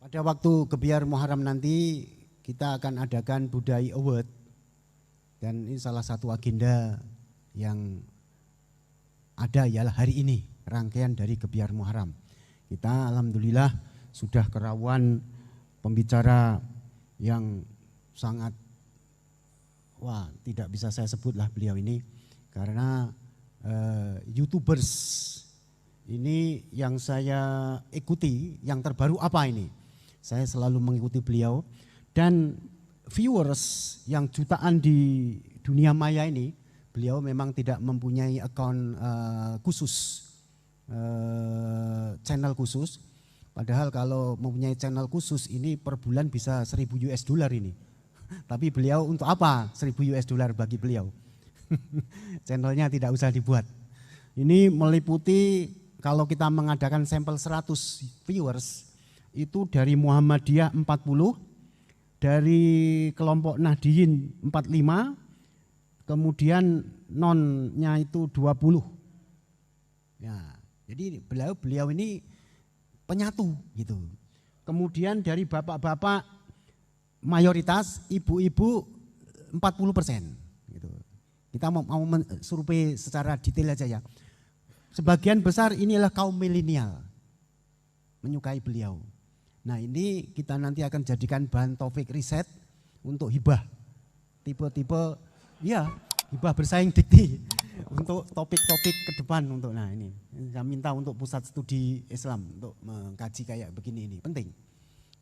Pada waktu Gebiar Muharram nanti kita akan adakan Budaya Award, dan ini salah satu agenda yang ada ialah hari ini rangkaian dari Gebiar Muharram. Kita alhamdulillah sudah kerawan pembicara yang sangat tidak bisa saya sebutlah beliau ini karena YouTubers ini yang saya ikuti, yang terbaru apa ini? Saya selalu mengikuti beliau, dan viewers yang jutaan di dunia maya ini, beliau memang tidak mempunyai akun khusus, channel khusus. Padahal kalau mempunyai channel khusus ini per bulan bisa $1.000 ini. Tapi beliau untuk apa $1.000 bagi beliau? Channelnya tidak usah dibuat. Ini meliputi kalau kita mengadakan sampel 100 viewers, itu dari Muhammadiyah 40, dari kelompok Nahdiyin 45, kemudian nonnya itu 20. Ya, jadi beliau ini penyatu gitu. Kemudian dari bapak-bapak mayoritas, ibu-ibu 40% gitu. Kita mau survei secara detail aja ya. Sebagian besar inilah kaum milenial menyukai beliau. Nah, ini kita nanti akan jadikan bahan topik riset untuk hibah. Tipe-tipe ya, hibah bersaing dikti untuk topik-topik ke depan untuk ini. Saya minta untuk pusat studi Islam untuk mengkaji kayak begini, ini penting.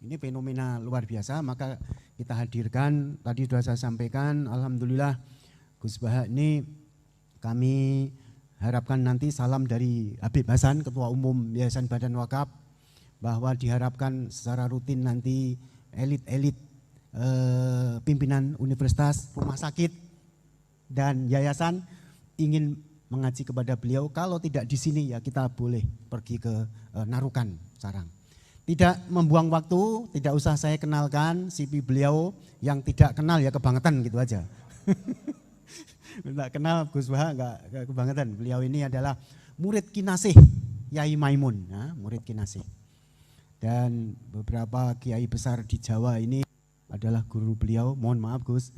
Ini fenomena luar biasa, maka kita hadirkan, tadi sudah saya sampaikan, alhamdulillah Gus Baha ini kami harapkan nanti salam dari Habib Hasan, Ketua Umum Yayasan Badan Wakaf, bahwa diharapkan secara rutin nanti elit-elit pimpinan universitas, rumah sakit, dan yayasan ingin mengaji kepada beliau. Kalau tidak di sini ya kita boleh pergi ke Narukan, Sarang. Tidak membuang waktu, tidak usah saya kenalkan CV beliau, yang tidak kenal ya kebangetan gitu aja. Tidak kenal Gus Baha enggak kebangetan. Beliau ini adalah murid kinasih Yai Maimun, ya, murid kinasih. Dan beberapa kiai besar di Jawa ini adalah guru beliau. Mohon maaf Gus.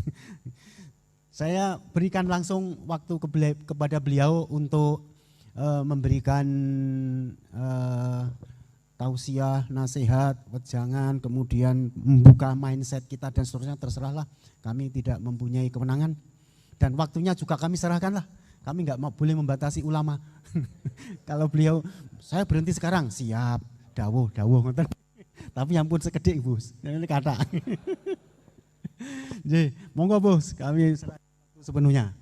Saya berikan langsung waktu kepada beliau untuk memberikan tausiah, nasihat, wejangan, kemudian membuka mindset kita dan seterusnya. Terserahlah, kami tidak mempunyai kewenangan dan waktunya juga kami serahkanlah. Kami nggak boleh membatasi ulama. Kalau beliau, saya berhenti sekarang, siap. Dawuh, ngoten. Tapi ampun sekedhik, Bos. Ini kata. Nggih, monggo Bos, kami serahkan sepenuhnya.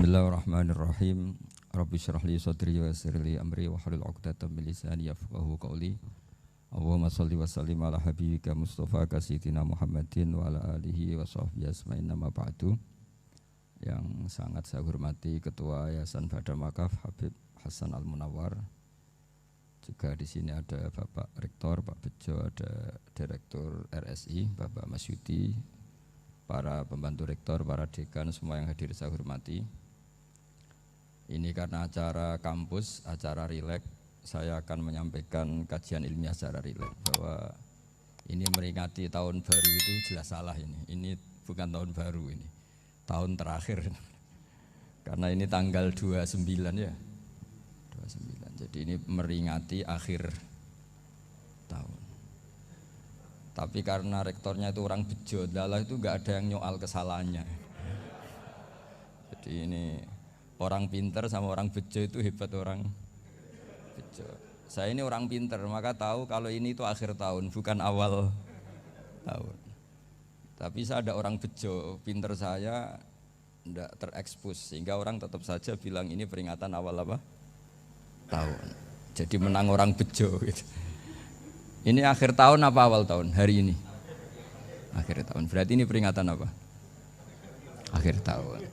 Bismillahirrahmanirrahim. Rabbi syrah li sadri wa yassir li amri wa hlul 'uqdatam min lisani yafqahu qawli. Allahumma shalli wa sallim ala habibika Mustafa sayyidina Muhammadin wa ala alihi wa sahbihi asma'in nama ba'du. Yang sangat saya hormati Ketua Yayasan Badan Wakaf Habib Hasan Al-Munawwar. Juga di sini ada Bapak Rektor Pak Bejo, ada Direktur RSI Bapak Mas Yudi, para pembantu rektor, para dekan, semua yang hadir saya hormati. Ini karena acara kampus, acara rileks, saya akan menyampaikan kajian ilmiah secara rileks bahwa ini meringati tahun baru itu jelas salah ini. Ini bukan tahun baru ini, tahun terakhir. Karena ini tanggal 29 ya. 29. Jadi ini meringati akhir tahun. Tapi karena rektornya itu orang bejo, dalah itu enggak ada yang nyoal kesalahannya. Jadi ini orang pinter sama orang bejo itu hebat orang bejo. Saya ini orang pinter, maka tahu kalau ini itu akhir tahun, bukan awal tahun. Tapi saya ada orang bejo, pinter saya tidak terekspos, sehingga orang tetap saja bilang ini peringatan awal apa? Tahun. Jadi menang orang bejo gitu. Ini akhir tahun apa awal tahun? Hari ini akhir tahun, berarti ini peringatan apa? Akhir tahun.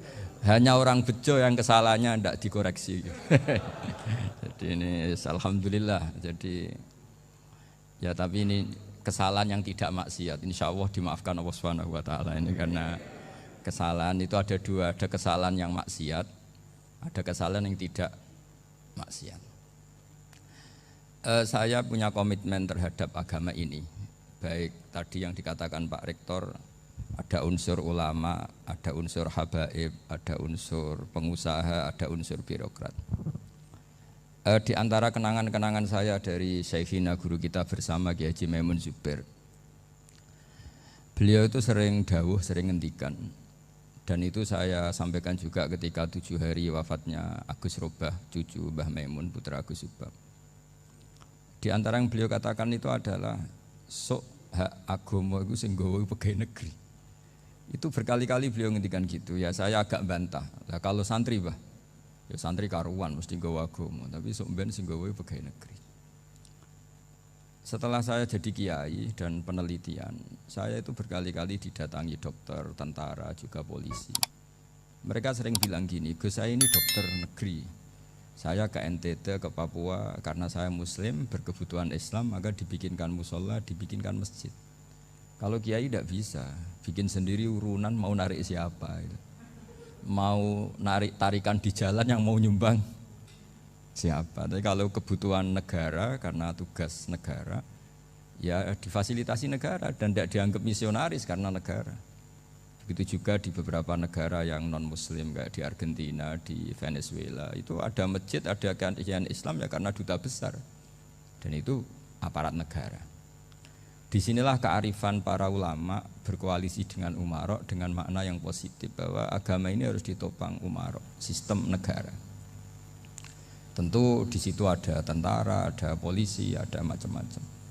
Hanya orang bejo yang kesalahannya tidak dikoreksi. Jadi ini alhamdulillah. Jadi ya tapi ini kesalahan yang tidak maksiat. Insya Allah dimaafkan Allah Subhanahu Wa Taala ini karena kesalahan itu ada dua, ada kesalahan yang maksiat, ada kesalahan yang tidak maksiat. Saya punya komitmen terhadap agama ini. Baik tadi yang dikatakan Pak Rektor, ada unsur ulama, ada unsur habaib, ada unsur pengusaha, ada unsur birokrat. Di antara kenangan-kenangan saya dari Syekhina guru kita bersama Kiai Haji Maimun Zubair, beliau itu sering dawuh, sering ngendikan, dan itu saya sampaikan juga ketika 7 hari wafatnya Agus Robah, cucu Mbah Maimun, putra Agus Subah. Di antara yang beliau katakan itu adalah sok hak agama itu sing nggawa pegawai negeri. Itu berkali-kali beliau ngendikan gitu. Ya saya agak bantah. Lah kalau santri, Bah, ya santri karuan mesti nggawa agama, tapi sok mben sing nggawa pegawai negeri. Setelah saya jadi kiai dan penelitian, saya itu berkali-kali didatangi dokter, tentara, juga polisi. Mereka sering bilang gini, Gus saya ini dokter negeri. Saya ke NTT, ke Papua, karena saya muslim, berkebutuhan Islam, maka dibikinkan musola, dibikinkan masjid. Kalau kiai tidak bisa, bikin sendiri urunan mau narik siapa. Mau narik tarikan di jalan yang mau nyumbang siapa. Tapi kalau kebutuhan negara, karena tugas negara, ya difasilitasi negara dan tidak dianggap misionaris karena negara. Begitu juga di beberapa negara yang non-muslim kayak di Argentina, di Venezuela, itu ada masjid, ada kajian Islam ya karena duta besar. Dan itu aparat negara. Disinilah kearifan para ulama berkoalisi dengan umarok dengan makna yang positif bahwa agama ini harus ditopang umarok, sistem negara. Tentu di situ ada tentara, ada polisi, ada macam-macam.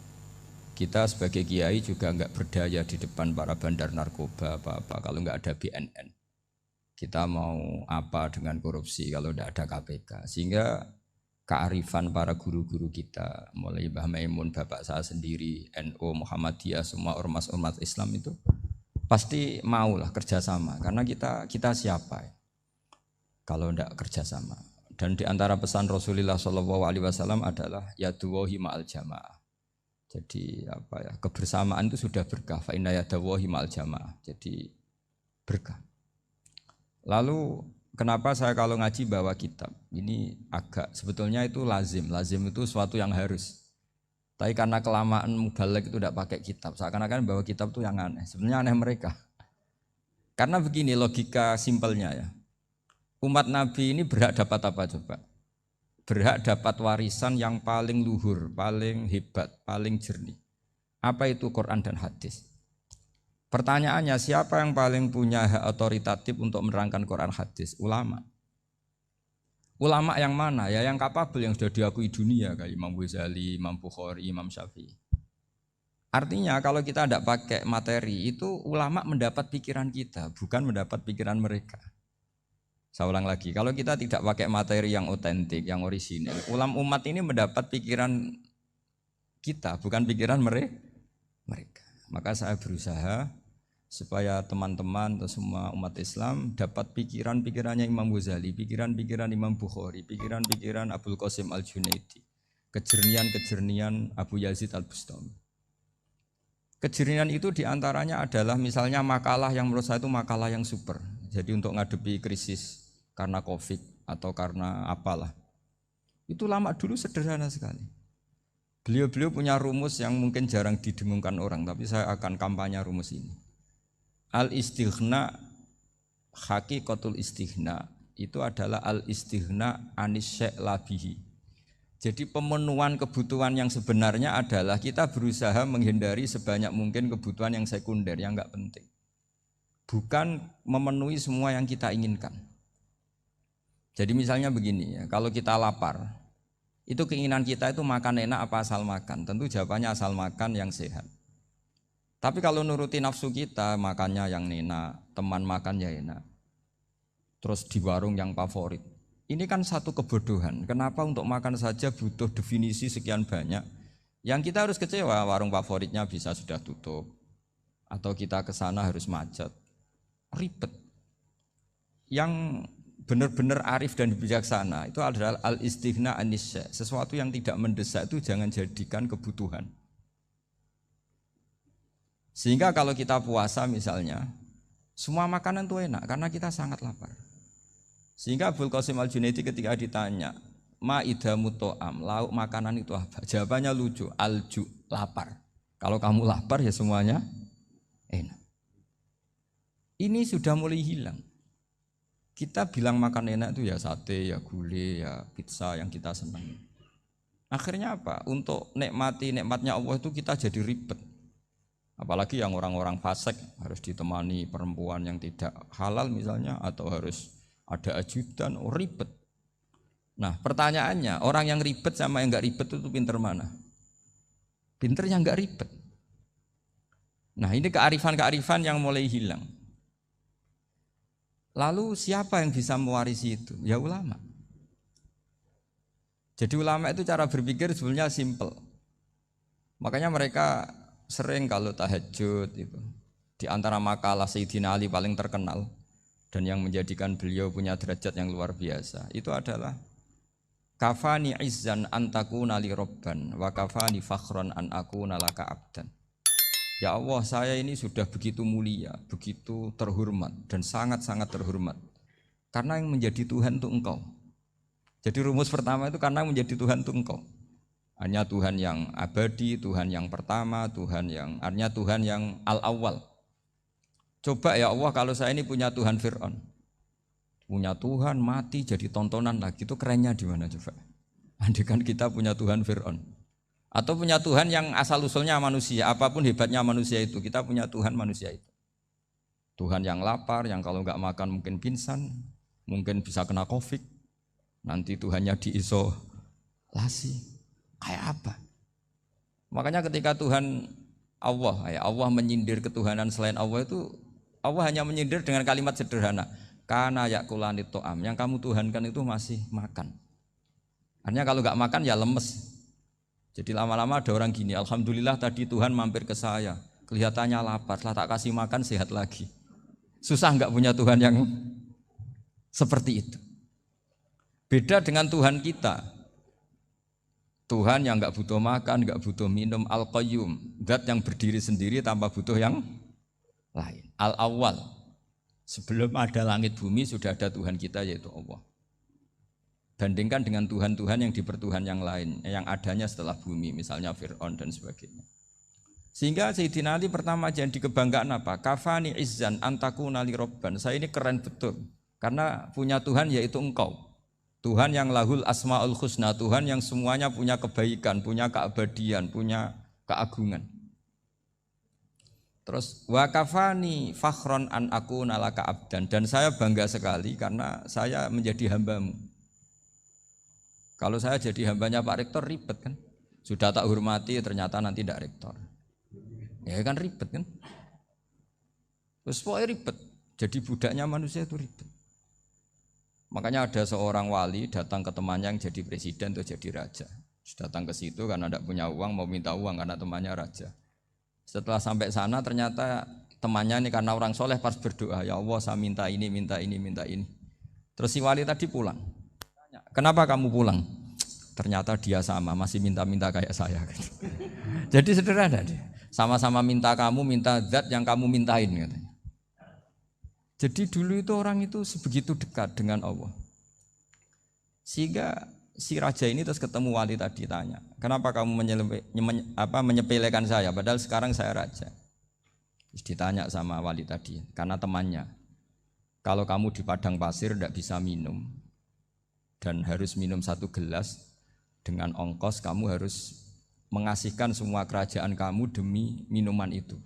Kita sebagai kiai juga enggak berdaya di depan para bandar narkoba apa-apa kalau enggak ada BNN. Kita mau apa dengan korupsi kalau enggak ada KPK. Sehingga kearifan para guru-guru kita, mulai Mbah Maimun, bapak saya sendiri, NU, Muhammadiyah, semua ormas-ormas Islam itu pasti maulah kerjasama. Karena kita siapa ya? Kalau enggak kerjasama. Dan di antara pesan Rasulullah SAW adalah yaduwahi ma'al jamaah. Jadi apa ya, kebersamaan itu sudah berkah. Fa inna yadallahi ma'al jamaah. Jadi berkah. Lalu kenapa saya kalau ngaji bawa kitab? Ini agak sebetulnya itu lazim. Lazim itu suatu yang harus. Tapi karena kelamaan mubalek itu tidak pakai kitab. Seakan-akan bawa kitab itu yang aneh. Sebenarnya aneh mereka. Karena begini logika simpelnya ya. Umat Nabi ini berhak dapat apa coba? Berhak dapat warisan yang paling luhur, paling hebat, paling jernih. Apa itu Quran dan hadis? Pertanyaannya, siapa yang paling punya hak otoritatif untuk menerangkan Quran hadis? Ulama. Ulama yang mana? Ya yang kapabel, yang sudah diakui dunia kayak Imam Ghazali, Imam Bukhari, Imam Syafi'i. Artinya kalau kita tidak pakai materi itu ulama mendapat pikiran kita, bukan mendapat pikiran mereka. Saya ulang lagi, kalau kita tidak pakai materi yang otentik, yang orisinil, umat ini mendapat pikiran kita, bukan pikiran mereka. Maka saya berusaha supaya teman-teman atau semua umat Islam dapat pikiran-pikirannya Imam Ghazali, pikiran-pikiran Imam Bukhari, pikiran-pikiran Abdul Qasim Al-Junaidi, kejernian-kejernian Abu Yazid Al-Bustami. Kejernian itu diantaranya adalah misalnya makalah yang menurut saya itu makalah yang super. Jadi untuk ngadepi krisis karena COVID atau karena apalah. Itu lama dulu sederhana sekali. Beliau-beliau punya rumus yang mungkin jarang didengungkan orang, tapi saya akan kampanye rumus ini. Al-istighna, hakikatul istighna, itu adalah al-istighna anis syai' labihi. Jadi pemenuhan kebutuhan yang sebenarnya adalah kita berusaha menghindari sebanyak mungkin kebutuhan yang sekunder, yang enggak penting. Bukan memenuhi semua yang kita inginkan. Jadi misalnya begini ya, kalau kita lapar, itu keinginan kita itu makan enak apa asal makan? Tentu jawabannya asal makan yang sehat. Tapi kalau nuruti nafsu kita, makannya yang enak, teman makan ya enak. Terus di warung yang favorit. Ini kan satu kebodohan. Kenapa untuk makan saja butuh definisi sekian banyak? Yang kita harus kecewa, warung favoritnya bisa sudah tutup. Atau kita ke sana harus macet. Ribet. yang benar-benar arif dan bijaksana itu adalah al-istighna anisya. Sesuatu yang tidak mendesak itu jangan jadikan kebutuhan. Sehingga kalau kita puasa misalnya, semua makanan itu enak karena kita sangat lapar. Sehingga Abul Qasim Al-Junaidi ketika ditanya, ma idamu to'am, lauk makanan itu apa? Jawabannya lucu, alju, lapar. Kalau kamu lapar ya semuanya enak. Ini sudah mulai hilang. Kita bilang makan enak itu ya sate, ya gulai, ya pizza yang kita senang. Akhirnya apa? Untuk nikmati nikmatnya Allah itu kita jadi ribet. Apalagi yang orang-orang fasik harus ditemani perempuan yang tidak halal misalnya, atau harus ada ajudan, ribet. Nah pertanyaannya, orang yang ribet sama yang enggak ribet itu pinter mana? Pinter yang enggak ribet. Nah ini kearifan-kearifan yang mulai hilang. Lalu siapa yang bisa mewarisi itu? Ya ulama. Jadi ulama itu cara berpikir sebenarnya simple. Makanya mereka sering kalau tahajud itu, di antara makalah Sayyidina Ali paling terkenal dan yang menjadikan beliau punya derajat yang luar biasa, itu adalah kafani izzan antakuna li robban wa kafani fakhron an akuna laka abdan. Ya Allah, saya ini sudah begitu mulia, begitu terhormat dan sangat-sangat terhormat karena yang menjadi Tuhan itu Engkau. Jadi rumus pertama itu karena menjadi Tuhan itu Engkau. Hanya Tuhan yang abadi, Tuhan yang pertama, hanya Tuhan yang al-awwal. Coba ya Allah, kalau saya ini punya Tuhan Fir'aun, punya Tuhan mati jadi tontonan lagi, itu kerennya di mana coba? Andaikan kita punya Tuhan Fir'aun. Atau punya Tuhan yang asal-usulnya manusia, apapun hebatnya manusia itu, kita punya Tuhan manusia itu. Tuhan yang lapar, yang kalau nggak makan mungkin pingsan, mungkin bisa kena COVID, nanti Tuhannya diisolasi, kayak apa? Makanya ketika Tuhan Allah menyindir ketuhanan selain Allah itu, Allah hanya menyindir dengan kalimat sederhana, kana yakulanit to'am, yang kamu tuhankan itu masih makan. Artinya kalau nggak makan ya lemes. Jadi lama-lama ada orang gini, alhamdulillah tadi Tuhan mampir ke saya, kelihatannya lapar, setelah tak kasih makan sehat lagi. Susah enggak punya Tuhan yang seperti itu. Beda dengan Tuhan kita. Tuhan yang enggak butuh makan, enggak butuh minum, Al-Qayyum, zat yang berdiri sendiri tanpa butuh yang lain. Al-Awwal, sebelum ada langit bumi sudah ada Tuhan kita yaitu Allah. Bandingkan dengan Tuhan-Tuhan yang dipertuhan yang lain, yang adanya setelah bumi, misalnya Fir'aun dan sebagainya. Sehingga Sayyidina Ali pertama jadi kebanggaan apa? Kafani izzan antakuna li robban. Saya ini keren betul, karena punya Tuhan yaitu Engkau. Tuhan yang lahul asma'ul husna, Tuhan yang semuanya punya kebaikan, punya keabadian, punya keagungan. Terus wa kafani fakhron an akuna laka abdan, dan saya bangga sekali karena saya menjadi hambamu. Kalau saya jadi hambanya Pak Rektor ribet kan, sudah tak hormati ternyata nanti tidak rektor, ya kan ribet kan. Terus pokoknya ribet, jadi budaknya manusia itu ribet. Makanya ada seorang wali datang ke temannya yang jadi presiden atau jadi raja. Datang ke situ karena tidak punya uang, mau minta uang karena temannya raja. Setelah sampai sana ternyata temannya ini karena orang soleh pas berdoa, ya Allah saya minta ini, minta ini, minta ini. Terus si wali tadi pulang. Kenapa kamu pulang? Ternyata dia sama, masih minta-minta kayak saya. Jadi sederhana deh. Sama-sama minta kamu, minta zat yang kamu mintain katanya. Jadi dulu itu orang itu sebegitu dekat dengan Allah. Sehingga si raja ini terus ketemu wali tadi tanya, kenapa kamu menyepelekan saya padahal sekarang saya raja? Terus ditanya sama wali tadi, karena temannya, kalau kamu di padang pasir tidak bisa minum dan harus minum 1 gelas, dengan ongkos kamu harus mengasihkan semua kerajaan kamu demi minuman itu.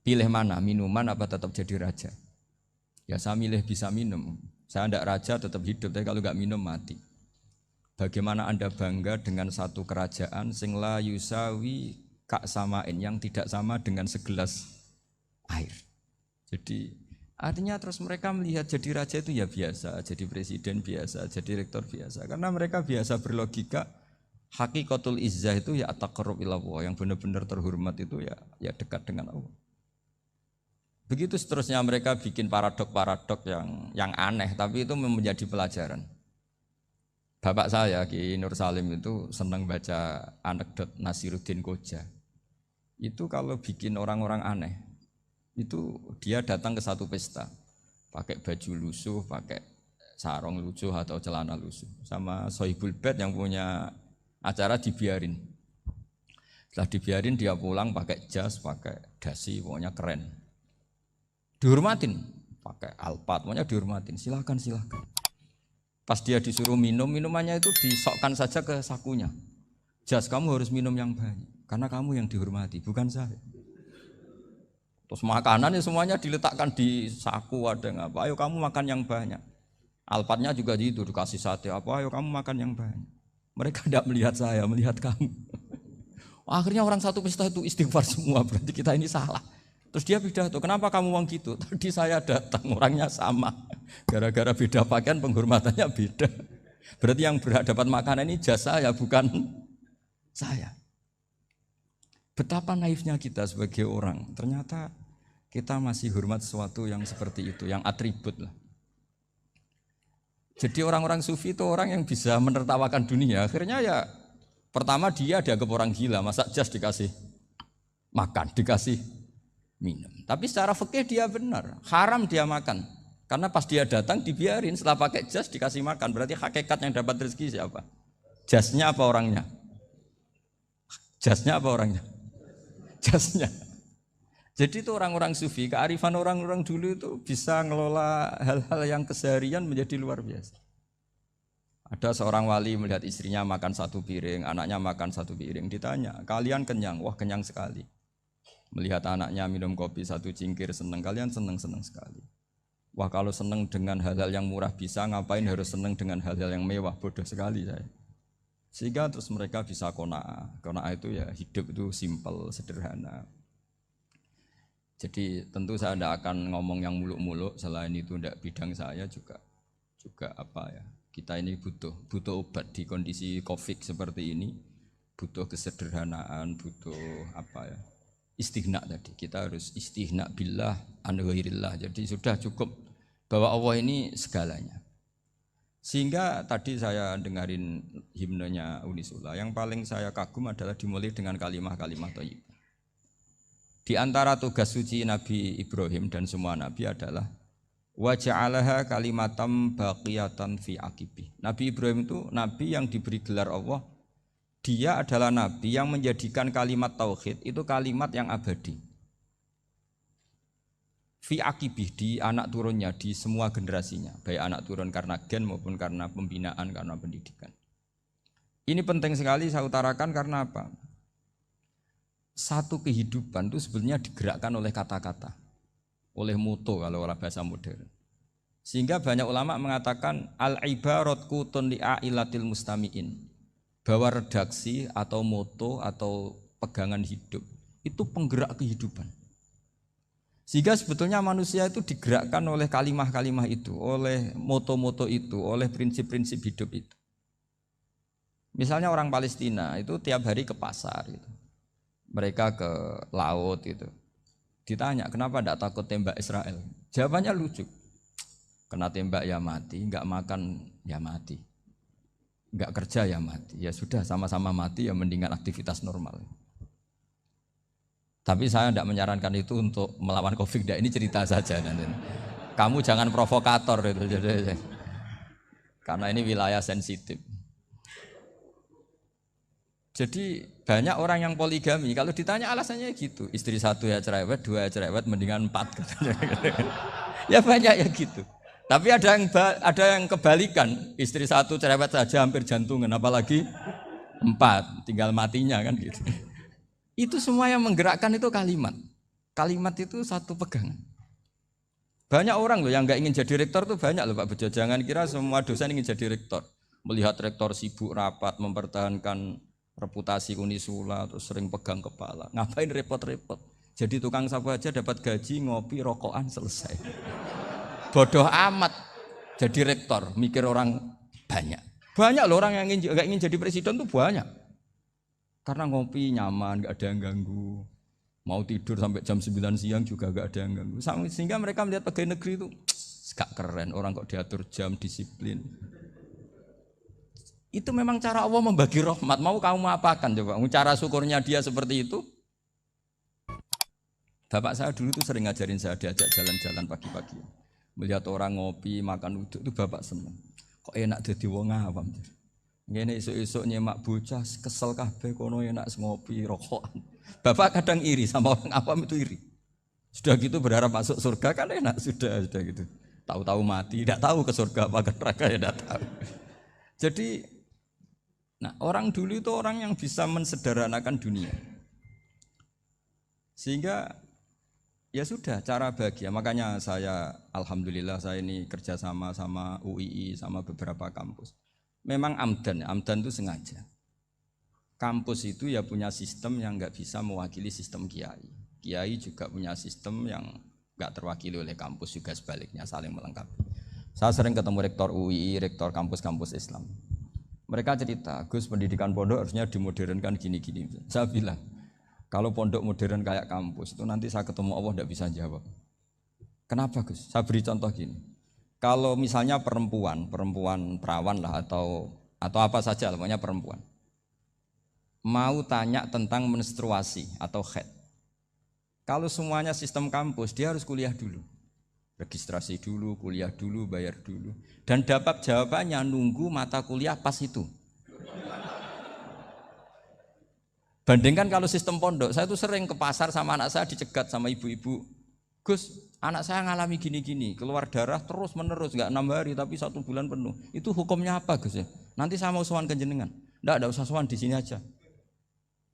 Pilih mana, minuman apa tetap jadi raja? Ya saya milih bisa minum. Saya tidak raja tetap hidup, tapi kalau nggak minum mati. Bagaimana Anda bangga dengan satu kerajaan sing la yusawi kak samain, yang tidak sama dengan segelas air. Jadi artinya terus mereka melihat jadi raja itu ya biasa, jadi presiden biasa, jadi rektor biasa. Karena mereka biasa berlogika, hakikatul izzah itu ya at-taqarrub ila Allah, yang benar-benar terhormat itu ya dekat dengan Allah. Begitu seterusnya mereka bikin paradok-paradok yang aneh, tapi itu menjadi pelajaran. Bapak saya Ki Nur Salim itu senang baca anekdot Nasiruddin Koja. Itu kalau bikin orang-orang aneh, itu dia datang ke satu pesta, pakai baju lusuh, pakai sarung lusuh atau celana lusuh, sama Sohibul Bed yang punya acara dibiarin. Setelah dibiarin dia pulang pakai jas, pakai dasi, pokoknya keren. Dihormatin, pakai alpat, pokoknya dihormatin. Silakan. Pas dia disuruh minum, minumannya itu disokkan saja ke sakunya. Jas, kamu harus minum yang banyak, karena kamu yang dihormati, bukan saya. Terus makanan ya semuanya diletakkan di saku, ada yang apa? Ayo kamu makan yang banyak. Alpatnya juga gitu, dikasih sate apa? Ayo kamu makan yang banyak. Mereka tidak melihat saya, melihat kamu. Akhirnya orang satu pesta itu istighfar semua, berarti kita ini salah. Terus dia pidato, kenapa kamu uang gitu? Tadi saya datang, orangnya sama. Gara-gara beda pakaian, penghormatannya beda. Berarti yang berhak dapat makanan ini jasa saya, bukan saya. Betapa naifnya kita sebagai orang. Ternyata kita masih hormat sesuatu yang seperti itu, yang atribut lah. Jadi orang-orang sufi itu orang yang bisa menertawakan dunia. Akhirnya ya, pertama dia dianggap orang gila, masa jas dikasih makan, dikasih minum. Tapi secara fikih dia benar, haram dia makan. Karena pas dia datang dibiarin, setelah pakai jas dikasih makan. Berarti hakikat yang dapat rezeki siapa? Jasnya apa orangnya? Jasnya apa orangnya? Jasnya. Jadi itu orang-orang sufi, kearifan orang-orang dulu itu bisa ngelola hal-hal yang keseharian menjadi luar biasa. Ada seorang wali melihat istrinya makan satu piring, anaknya makan satu piring. Ditanya, kalian kenyang? Wah, kenyang sekali. Melihat anaknya minum kopi satu cingkir, senang. Kalian senang sekali. Wah, kalau senang dengan hal-hal yang murah bisa, ngapain harus senang dengan hal-hal yang mewah? Bodoh sekali saya. Sehingga terus mereka bisa qanaah. Qanaah itu ya hidup itu simpel, sederhana. Jadi tentu saya tidak akan ngomong yang muluk-muluk, selain itu tidak bidang saya juga apa ya. Kita ini butuh obat di kondisi Covid seperti ini, butuh kesederhanaan, butuh apa ya? Istighna tadi. Kita harus istighna billah an ghairillah. Jadi sudah cukup bahwa Allah ini segalanya. Sehingga tadi saya dengarin himnenya Unisula, yang paling saya kagum adalah dimulai dengan kalimat-kalimat thayyibah. Di antara tugas suci Nabi Ibrahim dan semua nabi adalah wa ja'alaha kalimatam baqiyatan fi aqibi. Nabi Ibrahim itu nabi yang diberi gelar Allah. Dia adalah nabi yang menjadikan kalimat tauhid itu kalimat yang abadi. Fi aqibih, di anak turunnya, di semua generasinya, baik anak turun karena gen maupun karena pembinaan, karena pendidikan. Ini penting sekali saya utarakan karena apa? Satu kehidupan itu sebenarnya digerakkan oleh kata-kata, oleh moto kalau orang bahasa modern. Sehingga banyak ulama mengatakan al-ibarat qutun li'ailatil mustami'in, bahwa redaksi atau moto atau pegangan hidup itu penggerak kehidupan. Sehingga sebetulnya manusia itu digerakkan oleh kalimah-kalimah itu, oleh moto-moto itu, oleh prinsip-prinsip hidup itu. Misalnya orang Palestina itu tiap hari ke pasar gitu. Mereka ke laut gitu. Ditanya, kenapa tidak takut tembak Israel? Jawabannya lucu. Kena tembak ya mati, enggak makan ya mati. Enggak kerja ya mati. Ya sudah, sama-sama mati ya mendingan aktivitas normal. Tapi saya tidak menyarankan itu untuk melawan Covid. Ini cerita saja nanti. Kamu jangan provokator itu. Karena ini wilayah sensitif. Jadi banyak orang yang poligami, kalau ditanya alasannya gitu, istri satu ya cerewet, dua ya cerewet, mendingan 4. Ya banyak ya gitu. Tapi ada yang kebalikan, istri satu cerewet saja hampir jantungan, apalagi 4, tinggal matinya kan gitu. Itu semua yang menggerakkan itu kalimat. Kalimat itu satu pegangan. Banyak orang loh yang nggak ingin jadi rektor tuh banyak loh Pak Bejo. Jangan kira semua dosen ingin jadi rektor. Melihat rektor sibuk rapat, mempertahankan reputasi Unisula, terus sering pegang kepala. Ngapain repot-repot? Jadi tukang sapu aja dapat gaji, ngopi, rokokan, selesai. Bodoh amat jadi rektor, mikir orang banyak. Banyak loh orang yang ingin jadi presiden tuh banyak. Karena ngopi nyaman, gak ada yang ganggu. Mau tidur sampai jam 9 siang juga gak ada yang ganggu. Sehingga mereka melihat pegawai negeri itu gak keren, orang kok diatur jam, disiplin. Itu memang cara Allah membagi rahmat. Mau kamu apakan coba? Cara syukurnya dia seperti itu. Bapak saya dulu tuh sering ngajarin saya, diajak jalan-jalan pagi-pagi. Melihat orang ngopi, makan uduk itu bapak seneng. Kok enak jadi wong awam. Ngene esuk-esuk nyemak bocah kesel kabeh kono enak ngopi rokokan. Bapak kadang iri sama orang awam itu iri. Sudah gitu berharap masuk surga kan enak sudah gitu. Tahu-tahu mati, tidak tahu ke surga apa ke neraka ya tidak tahu. Jadi nah, orang dulu itu orang yang bisa mensederhanakan dunia. Sehingga ya sudah cara bahagia. Makanya saya alhamdulillah saya ini kerjasama sama UII sama beberapa kampus. Memang amdan itu sengaja. Kampus itu ya punya sistem yang nggak bisa mewakili sistem kiai. Kiai juga punya sistem yang nggak terwakili oleh kampus, juga sebaliknya saling melengkapi. Saya sering ketemu rektor UII, rektor kampus-kampus Islam. Mereka cerita, Gus pendidikan pondok harusnya dimodernkan gini-gini. Saya bilang, kalau pondok modern kayak kampus itu nanti saya ketemu Allah tidak bisa jawab. Kenapa Gus? Saya beri contoh gini. Kalau misalnya perempuan perawan lah atau apa saja, namanya perempuan, mau tanya tentang menstruasi atau haid. Kalau semuanya sistem kampus, dia harus kuliah dulu. Registrasi dulu, kuliah dulu, bayar dulu. Dan dapat jawabannya nunggu mata kuliah pas itu. Bandingkan kalau sistem pondok, saya tuh sering ke pasar sama anak saya dicegat sama ibu-ibu. Gus, anak saya ngalami gini-gini, keluar darah terus menerus, gak 6 hari tapi 1 bulan penuh. Itu hukumnya apa Gus ya? Nanti saya mau sowan ke jenengan. Nggak usah sowan di sini aja.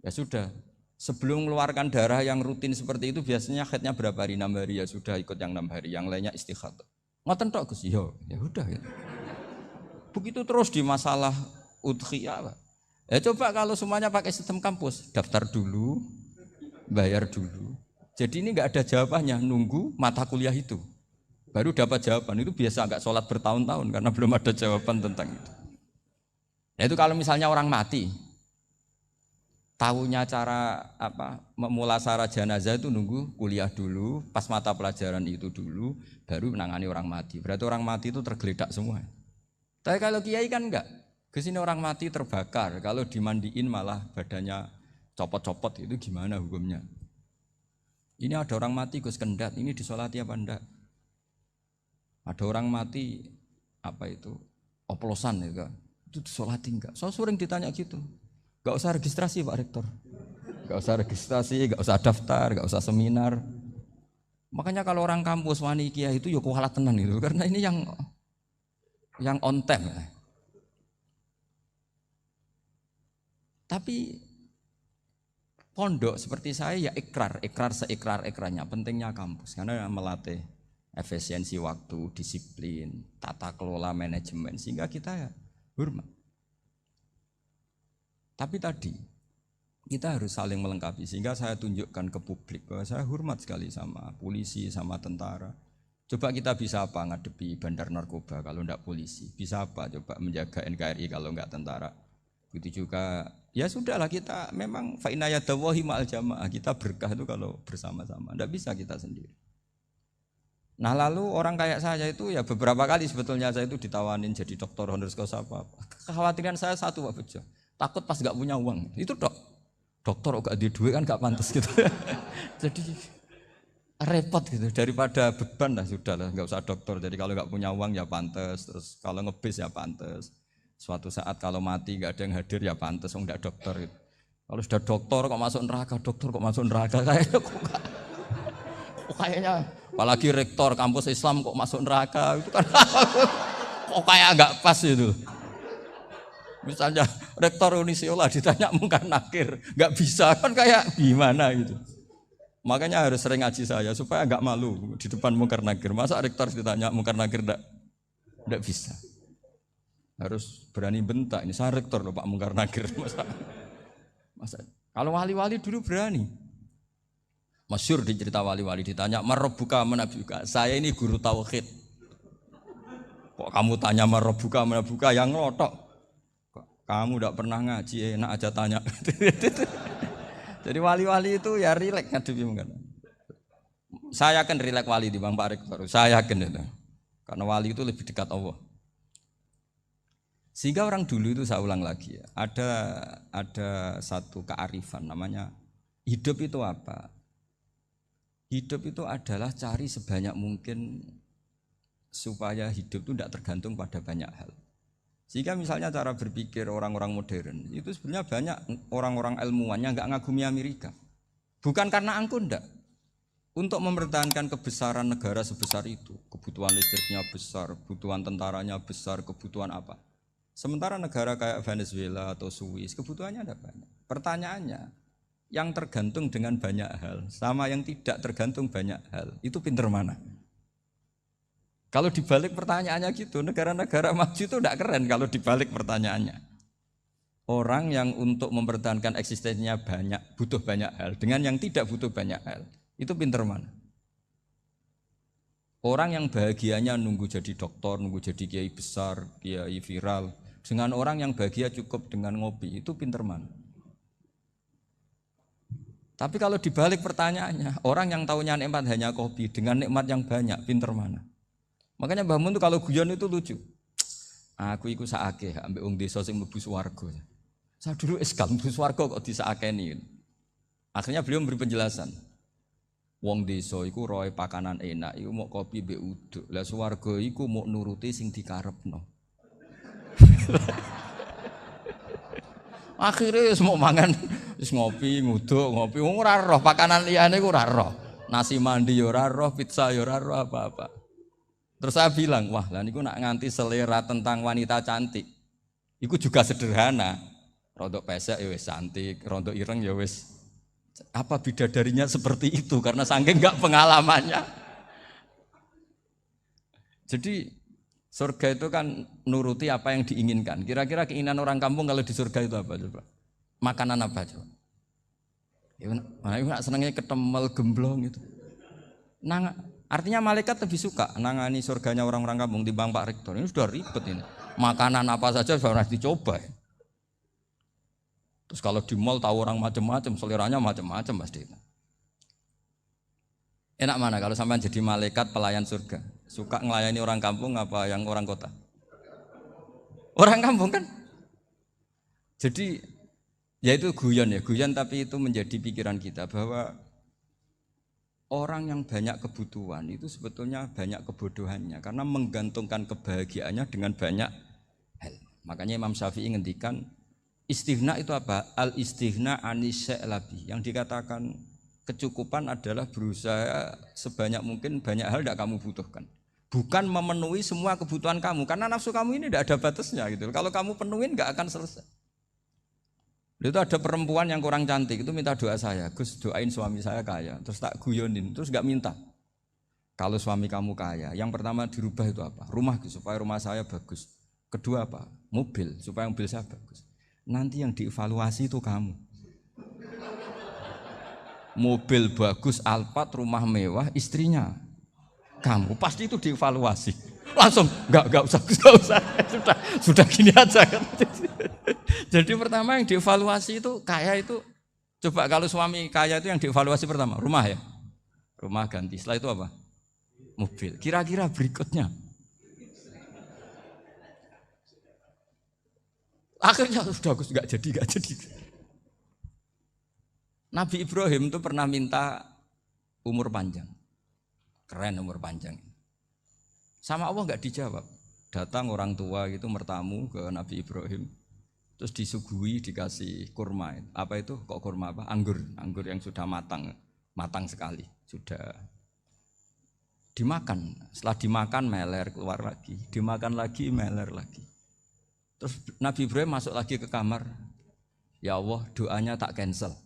Ya sudah, sebelum mengeluarkan darah yang rutin seperti itu biasanya haidnya berapa hari? 6 hari, ya sudah ikut yang 6 hari, yang lainnya istighatsah. Ngoten tok Gus, ya udah ya. Begitu terus di masalah udhiyah. Ya coba kalau semuanya pakai sistem kampus, daftar dulu, bayar dulu. Jadi ini nggak ada jawabannya, nunggu mata kuliah itu. Baru dapat jawaban, itu biasa nggak sholat bertahun-tahun karena belum ada jawaban tentang itu. Nah itu kalau misalnya orang mati, tahunya cara memulasara jenazah itu nunggu kuliah dulu, pas mata pelajaran itu dulu, baru menangani orang mati. Berarti orang mati itu tergeledak semua. Tapi kalau kiai kan enggak. Kesini orang mati terbakar, kalau dimandiin malah badannya copot-copot, itu gimana hukumnya? Ini ada orang mati Gus Kendat, ini disolati apa enggak? Ada orang mati oplosan ya, itu disolati enggak? So sering ditanya gitu. Gak usah registrasi Pak Rektor, gak usah registrasi, gak usah daftar, gak usah seminar. Makanya kalau orang kampus wani kiai itu ya kualat tenan gitu, karena ini yang on time. Tapi pondok seperti saya ya ikrar seikrar-ikrarnya, pentingnya kampus karena melatih efisiensi waktu, disiplin, tata kelola manajemen sehingga kita ya hormat. Tapi tadi kita harus saling melengkapi sehingga saya tunjukkan ke publik bahwa saya hormat sekali sama polisi, sama tentara. Coba kita bisa apa ngadepi bandar narkoba kalau enggak polisi? Bisa apa coba menjaga NKRI kalau enggak tentara? Begitu juga ya sudahlah kita memang fa inna yadallahi ma'al jamaah, kita berkah itu kalau bersama-sama, enggak bisa kita sendiri. Nah lalu orang kayak saya itu ya beberapa kali sebetulnya saya itu ditawanin jadi doktor honoris causa apa. Kekhawatiran saya satu Pak Bejo, takut pas enggak punya uang. Itu dokter kok enggak ada duit kan enggak pantas gitu. Jadi repot gitu, daripada beban lah sudahlah enggak usah dokter. Jadi kalau enggak punya uang ya pantas, terus kalau ngebis ya pantas. Suatu saat kalau mati nggak ada yang hadir ya pantas, nggak dokter gitu. Kalau sudah dokter kok masuk neraka, kayaknya apalagi rektor kampus Islam kok masuk neraka itu kan kok kayak nggak pas itu. Misalnya rektor Unisiola ditanya mungkar nakir, nggak bisa kan kayak gimana gitu. Makanya harus sering ngaji saya supaya nggak malu di depan mungkar nakir. Masa rektor ditanya mungkar nakir nggak bisa. Harus berani bentak, ini saya rektor loh Pak Mungkar Nakir. Masa kalau wali-wali dulu berani. Masyhur di cerita wali-wali ditanya marabbuka manabuka, saya ini guru tauhid. Kok kamu tanya marabbuka manabuka yang ngelotok? Kamu tidak pernah ngaji, enak aja tanya. Jadi wali-wali itu ya rileks ngadepi mungkin. Saya yakin rileks wali di Bang Pak Rektor. Saya yakin itu. Karena wali itu lebih dekat Allah. Sehingga orang dulu itu saya ulang lagi ya, ada satu kearifan namanya hidup itu apa? Hidup itu adalah cari sebanyak mungkin supaya hidup itu tidak tergantung pada banyak hal. Sehingga misalnya cara berpikir orang-orang modern itu sebenarnya banyak orang-orang ilmuwan yang nggak ngagumi Amerika. Bukan karena angkuh ndak. Untuk mempertahankan kebesaran negara sebesar itu, kebutuhan listriknya besar, kebutuhan tentaranya besar, kebutuhan apa? Sementara negara kayak Venezuela atau Swiss kebutuhannya ada banyak. Pertanyaannya, yang tergantung dengan banyak hal sama yang tidak tergantung banyak hal, itu pinter mana? Kalau dibalik pertanyaannya gitu, negara-negara maju itu tidak keren kalau dibalik pertanyaannya. Orang yang untuk mempertahankan eksistensinya banyak, butuh banyak hal, dengan yang tidak butuh banyak hal, itu pinter mana? Orang yang bahagianya nunggu jadi dokter, nunggu jadi kiai besar, kiai viral, dengan orang yang bahagia cukup dengan ngopi, itu pinter mana? Tapi kalau dibalik pertanyaannya, orang yang taunya nikmat hanya kopi, dengan nikmat yang banyak, pinter mana? Makanya Mbah Mun itu kalau guyon itu lucu. Aku iku saake ambek wong desa sing mlebu swarga. Saya dulu eskal mlebu swarga kok disakeni. Akhirnya beliau memberi penjelasan. Wong desa iku roe pakanan enak, iku mau kopi mbek uduk. Lah swarga iku mau nuruti sing dikarepno. Akhirnya semua mangan wis ngopi, nguduk, ngopi. Wong ora roh pakanan liyane ku ora roh. Nasi mandi ya ora roh, pizza ya ora roh apa-apa. Terus saya bilang, wah lah niku nak nganti selera tentang wanita cantik. Iku juga sederhana. Rodok pesek ya wis cantik, rodok ireng ya wis. Apa bidadarinya seperti itu karena saking enggak pengalamannya. Jadi surga itu kan nuruti apa yang diinginkan. Kira-kira keinginan orang kampung kalau di surga itu apa coba? Makanan apa coba? Ya, nak senangnya ketemel gemblong itu. Nah, artinya malaikat lebih suka nangani surganya orang-orang kampung timbang Pak Rektor. Ini sudah ribet ini. Makanan apa saja sudah dicoba. Ya. Terus kalau di mall tahu orang macam-macam, seleranya macam-macam pasti. Enak mana kalau sampai jadi malaikat pelayan surga? Suka ngelayani orang kampung apa yang orang kota? Orang kampung kan? Jadi ya itu guyon tapi itu menjadi pikiran kita bahwa orang yang banyak kebutuhan itu sebetulnya banyak kebodohannya karena menggantungkan kebahagiaannya dengan banyak hal. Makanya Imam Syafi'i ngendikan istighna itu apa? Al-istighna anisya'i. Yang dikatakan kecukupan adalah berusaha sebanyak mungkin banyak hal tidak kamu butuhkan. Bukan memenuhi semua kebutuhan kamu karena nafsu kamu ini tidak ada batasnya gitu. Kalau kamu penuhin nggak akan selesai. Itu ada perempuan yang kurang cantik itu minta doa saya, Gus doain suami saya kaya. Terus tak guyonin, terus nggak minta. Kalau suami kamu kaya, yang pertama dirubah itu apa? Rumah supaya rumah saya bagus. Kedua apa? Mobil supaya mobil saya bagus. Nanti yang dievaluasi itu kamu. Mobil bagus, Alphard, rumah mewah, istrinya kamu pasti itu dievaluasi. Langsung enggak usah. Sudah gini aja kan. Jadi pertama yang dievaluasi itu kaya itu coba kalau suami kaya itu yang dievaluasi pertama rumah ya. Rumah ganti. Setelah itu apa? Mobil. Kira-kira berikutnya. Akhirnya sudah Gus enggak jadi. Nabi Ibrahim itu pernah minta umur panjang. Keren umur panjang. Sama Allah enggak dijawab. Datang orang tua gitu mertamu ke Nabi Ibrahim. Terus disuguhi dikasih kurma. Apa itu? Kok kurma apa? Anggur yang sudah matang sekali. Sudah dimakan. Setelah dimakan meler keluar lagi. Dimakan lagi meler lagi. Terus Nabi Ibrahim masuk lagi ke kamar. Ya Allah doanya tak cancel.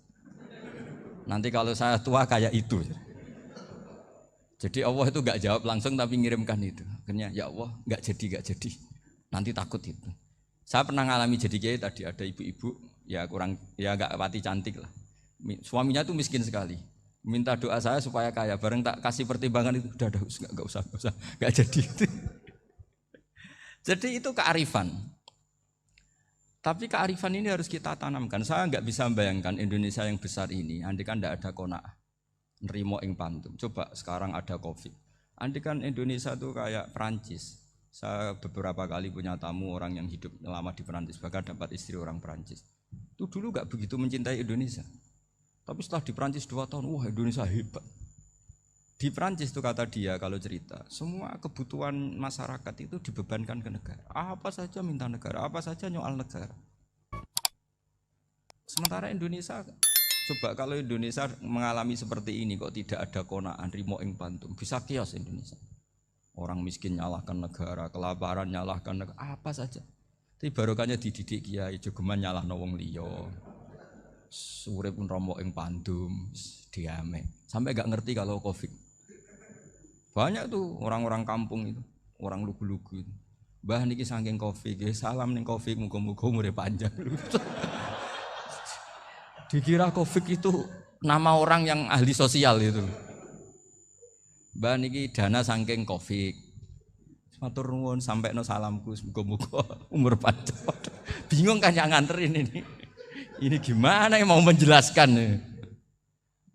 Nanti kalau saya tua kayak itu. Jadi Allah itu enggak jawab langsung tapi ngirimkan itu. Akhirnya ya Allah enggak jadi. Nanti takut itu. Saya pernah ngalami jadi kiai tadi ada ibu-ibu ya enggak pati cantik lah. Suaminya tuh miskin sekali. Minta doa saya supaya kaya. Bareng tak kasih pertimbangan itu udah enggak usah. Enggak jadi. Jadi itu kearifan. Tapi kearifan ini harus kita tanamkan. Saya nggak bisa membayangkan Indonesia yang besar ini, andai kan tidak ada qanaah, nerimo ing pantum. Coba sekarang ada Covid. Andai kan Indonesia itu kayak Perancis. Saya beberapa kali punya tamu orang yang hidup lama di Perancis, bahkan dapat istri orang Perancis. Itu dulu nggak begitu mencintai Indonesia. Tapi setelah di Perancis 2 tahun, wah Indonesia hebat. Di Perancis itu kata dia kalau cerita, semua kebutuhan masyarakat itu dibebankan ke negara. Apa saja minta negara, apa saja nyoal negara. Sementara Indonesia, coba kalau Indonesia mengalami seperti ini kok tidak ada qanaah rimo ing pantum, bisa kios Indonesia. Orang miskin nyalahkan negara, kelaparan nyalahkan negara, apa saja. Tapi barokahnya dididik kiai, jogeman nyalahno wong liya. Urip pun romo ing pandum, diame. Sampai gak ngerti kalau Covid. Banyak tuh orang-orang kampung itu, orang lugu-lugu itu. Mbah niki saking Covid, salam ning Covid, muga-muga umure panjang. Dikira Covid itu nama orang yang ahli sosial itu. Mbah niki dana saking Covid. Matur nuwun sampekno salamku, muga-muga umur panjang. Bingung kan yang nganterin ini. Ini gimana yang mau menjelaskan?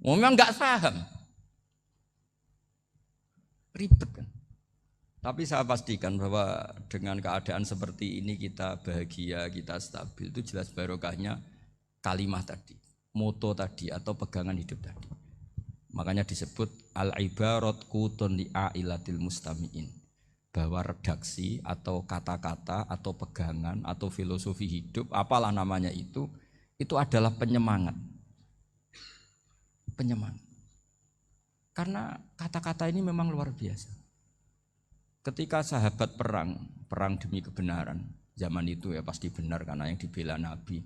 Memang enggak paham. Ribet kan. Tapi saya pastikan bahwa dengan keadaan seperti ini kita bahagia, kita stabil, itu jelas barokahnya kalimat tadi, moto tadi atau pegangan hidup tadi. Makanya disebut al-ibarat qutun li'ailatil mustami'in, bahwa redaksi atau kata-kata atau pegangan atau filosofi hidup, apalah namanya itu adalah penyemangat. Penyemangat. Karena kata-kata ini memang luar biasa. Ketika sahabat perang demi kebenaran, zaman itu ya pasti benar karena yang dibela Nabi.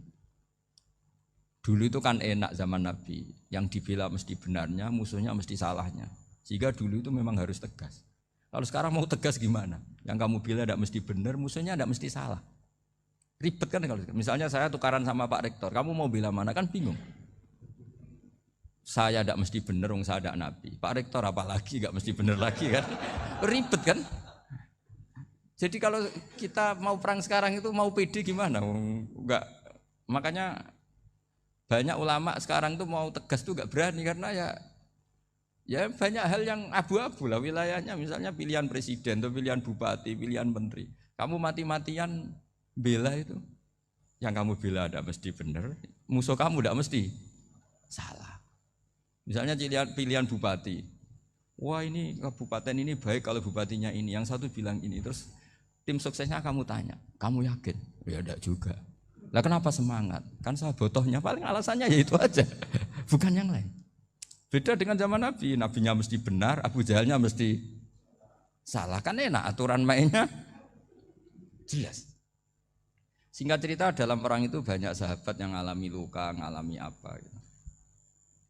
Dulu itu kan enak zaman Nabi, yang dibela mesti benarnya, musuhnya mesti salahnya. Sehingga dulu itu memang harus tegas. Kalau sekarang mau tegas gimana? Yang kamu bela tidak mesti benar, musuhnya tidak mesti salah. Ribet kan kalau misalnya saya tukaran sama Pak Rektor, kamu mau bela mana kan bingung. Saya tidak mesti benar, saya tidak Nabi. Pak Rektor apalagi tidak mesti benar lagi kan? Ribet kan? Jadi kalau kita mau perang sekarang itu mau pede gimana? Enggak. Makanya banyak ulama sekarang tuh mau tegas tuh enggak berani karena ya banyak hal yang abu-abu lah wilayahnya. Misalnya pilihan presiden, atau pilihan bupati, pilihan menteri. Kamu mati-matian bela itu, yang kamu bela tidak mesti benar, musuh kamu tidak mesti salah. Misalnya pilihan bupati, wah ini kabupaten ini baik kalau bupatinya ini, yang satu bilang ini, terus tim suksesnya kamu tanya, kamu yakin? Ya enggak juga. Lah kenapa semangat? Kan saya botohnya paling alasannya ya itu aja, bukan yang lain. Beda dengan zaman Nabi, nabinya mesti benar, Abu Jahalnya mesti salah, kan enak aturan mainnya jelas. Singkat cerita dalam perang itu banyak sahabat yang alami luka, ngalami apa gitu.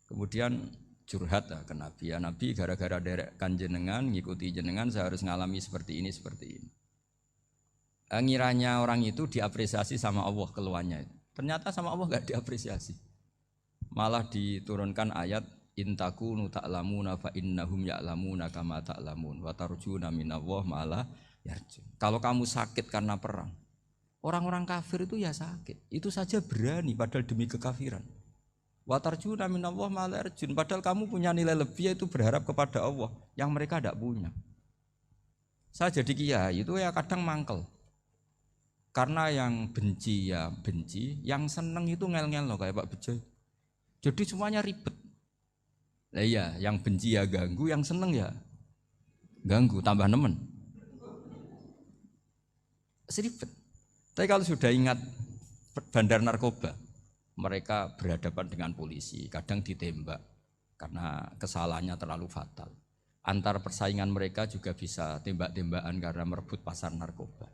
Kemudian curhat ke Nabi, ya Nabi gara-gara derekkan jenengan, ngikuti jenengan saya harus ngalami seperti ini. Ngiranya orang itu diapresiasi sama Allah keluarnya. Ternyata sama Allah enggak diapresiasi. Malah diturunkan ayat intakunu ta'lamuna fa innahum ya'lamuna kama ta'lamun wa tarjuna minallah ma'ala yarjun. Kalau kamu sakit karena perang, orang-orang kafir itu ya sakit. Itu saja berani padahal demi kekafiran. Wa tarjuna minallah ma'ala yarjun. Padahal kamu punya nilai lebih yaitu berharap kepada Allah yang mereka tidak punya. Saya jadi kiai itu ya kadang mangkel. Karena yang benci ya benci, yang seneng itu ngel-ngel loh kayak Pak Bejo. Jadi semuanya ribet. Nah iya, yang benci ya ganggu, yang seneng ya ganggu, tambah nemen. Seribet. Tapi kalau sudah ingat bandar narkoba, mereka berhadapan dengan polisi, kadang ditembak karena kesalahannya terlalu fatal. Antar persaingan mereka juga bisa tembak-tembakan karena merebut pasar narkoba.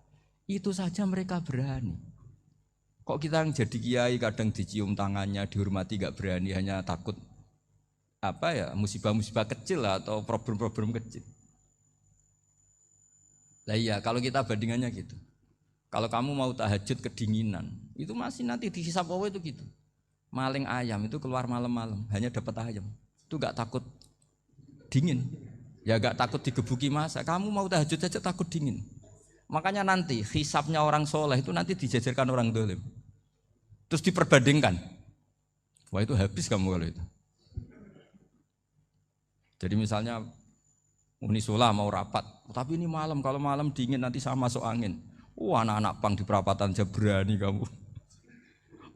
Itu saja mereka berani. Kok kita yang jadi kiai kadang dicium tangannya, dihormati gak berani, hanya takut apa ya musibah-musibah kecil lah, atau problem-problem kecil. Lah iya, kalau kita bandingannya gitu. Kalau kamu mau tahajud kedinginan, itu masih nanti dihisab Allah itu gitu. Maling ayam itu keluar malam-malam, hanya dapat ayam. Itu gak takut dingin. Ya gak takut digebuki masa. Kamu mau tahajud saja takut dingin. Makanya nanti hisabnya orang soleh itu nanti dijajarkan orang dolim. Terus diperbandingkan. Wah itu habis kamu kalau itu. Jadi misalnya Unisula mau rapat, tapi ini malam, kalau malam dingin nanti saya masuk angin. Anak-anak pang di perapatan aja berani kamu.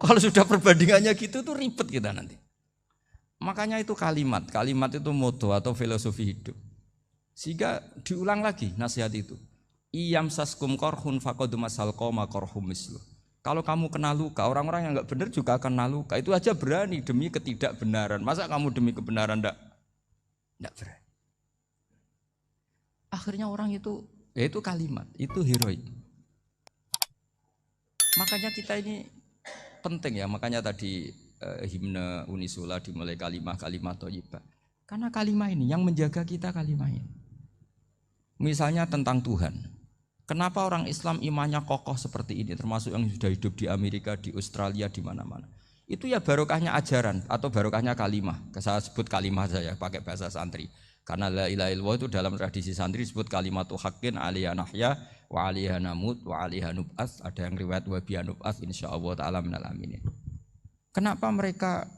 Kalau sudah perbandingannya gitu tuh ribet kita nanti. Makanya itu kalimat itu moto atau filosofi hidup. Sehingga diulang lagi nasihat itu. Iyam saskum korhun faqad masal qoma korhum mislu. Kalau kamu kena luka, orang-orang yang enggak benar juga akan kena luka. Itu aja berani demi ketidakbenaran. Masa kamu demi kebenaran enggak berani? Akhirnya orang itu, ya itu kalimat, itu heroik. Makanya kita ini penting ya, makanya tadi himne Unisula dimulai kalimat thayyibah. Karena kalimat ini yang menjaga kita kalimat ini. Misalnya tentang Tuhan. Kenapa orang Islam imannya kokoh seperti ini, termasuk yang sudah hidup di Amerika, di Australia, di mana-mana. Itu ya barokahnya ajaran atau barokahnya kalimah. Saya sebut kalimah saya pakai bahasa santri. Karena la ilaha illallah itu dalam tradisi santri disebut kalimatu haqqin alaiha nahya wa alaiha namut wa alaiha nub'ats. Ada yang riwayat wa biha nub'ats insyaallah taala minal aminin. Kenapa mereka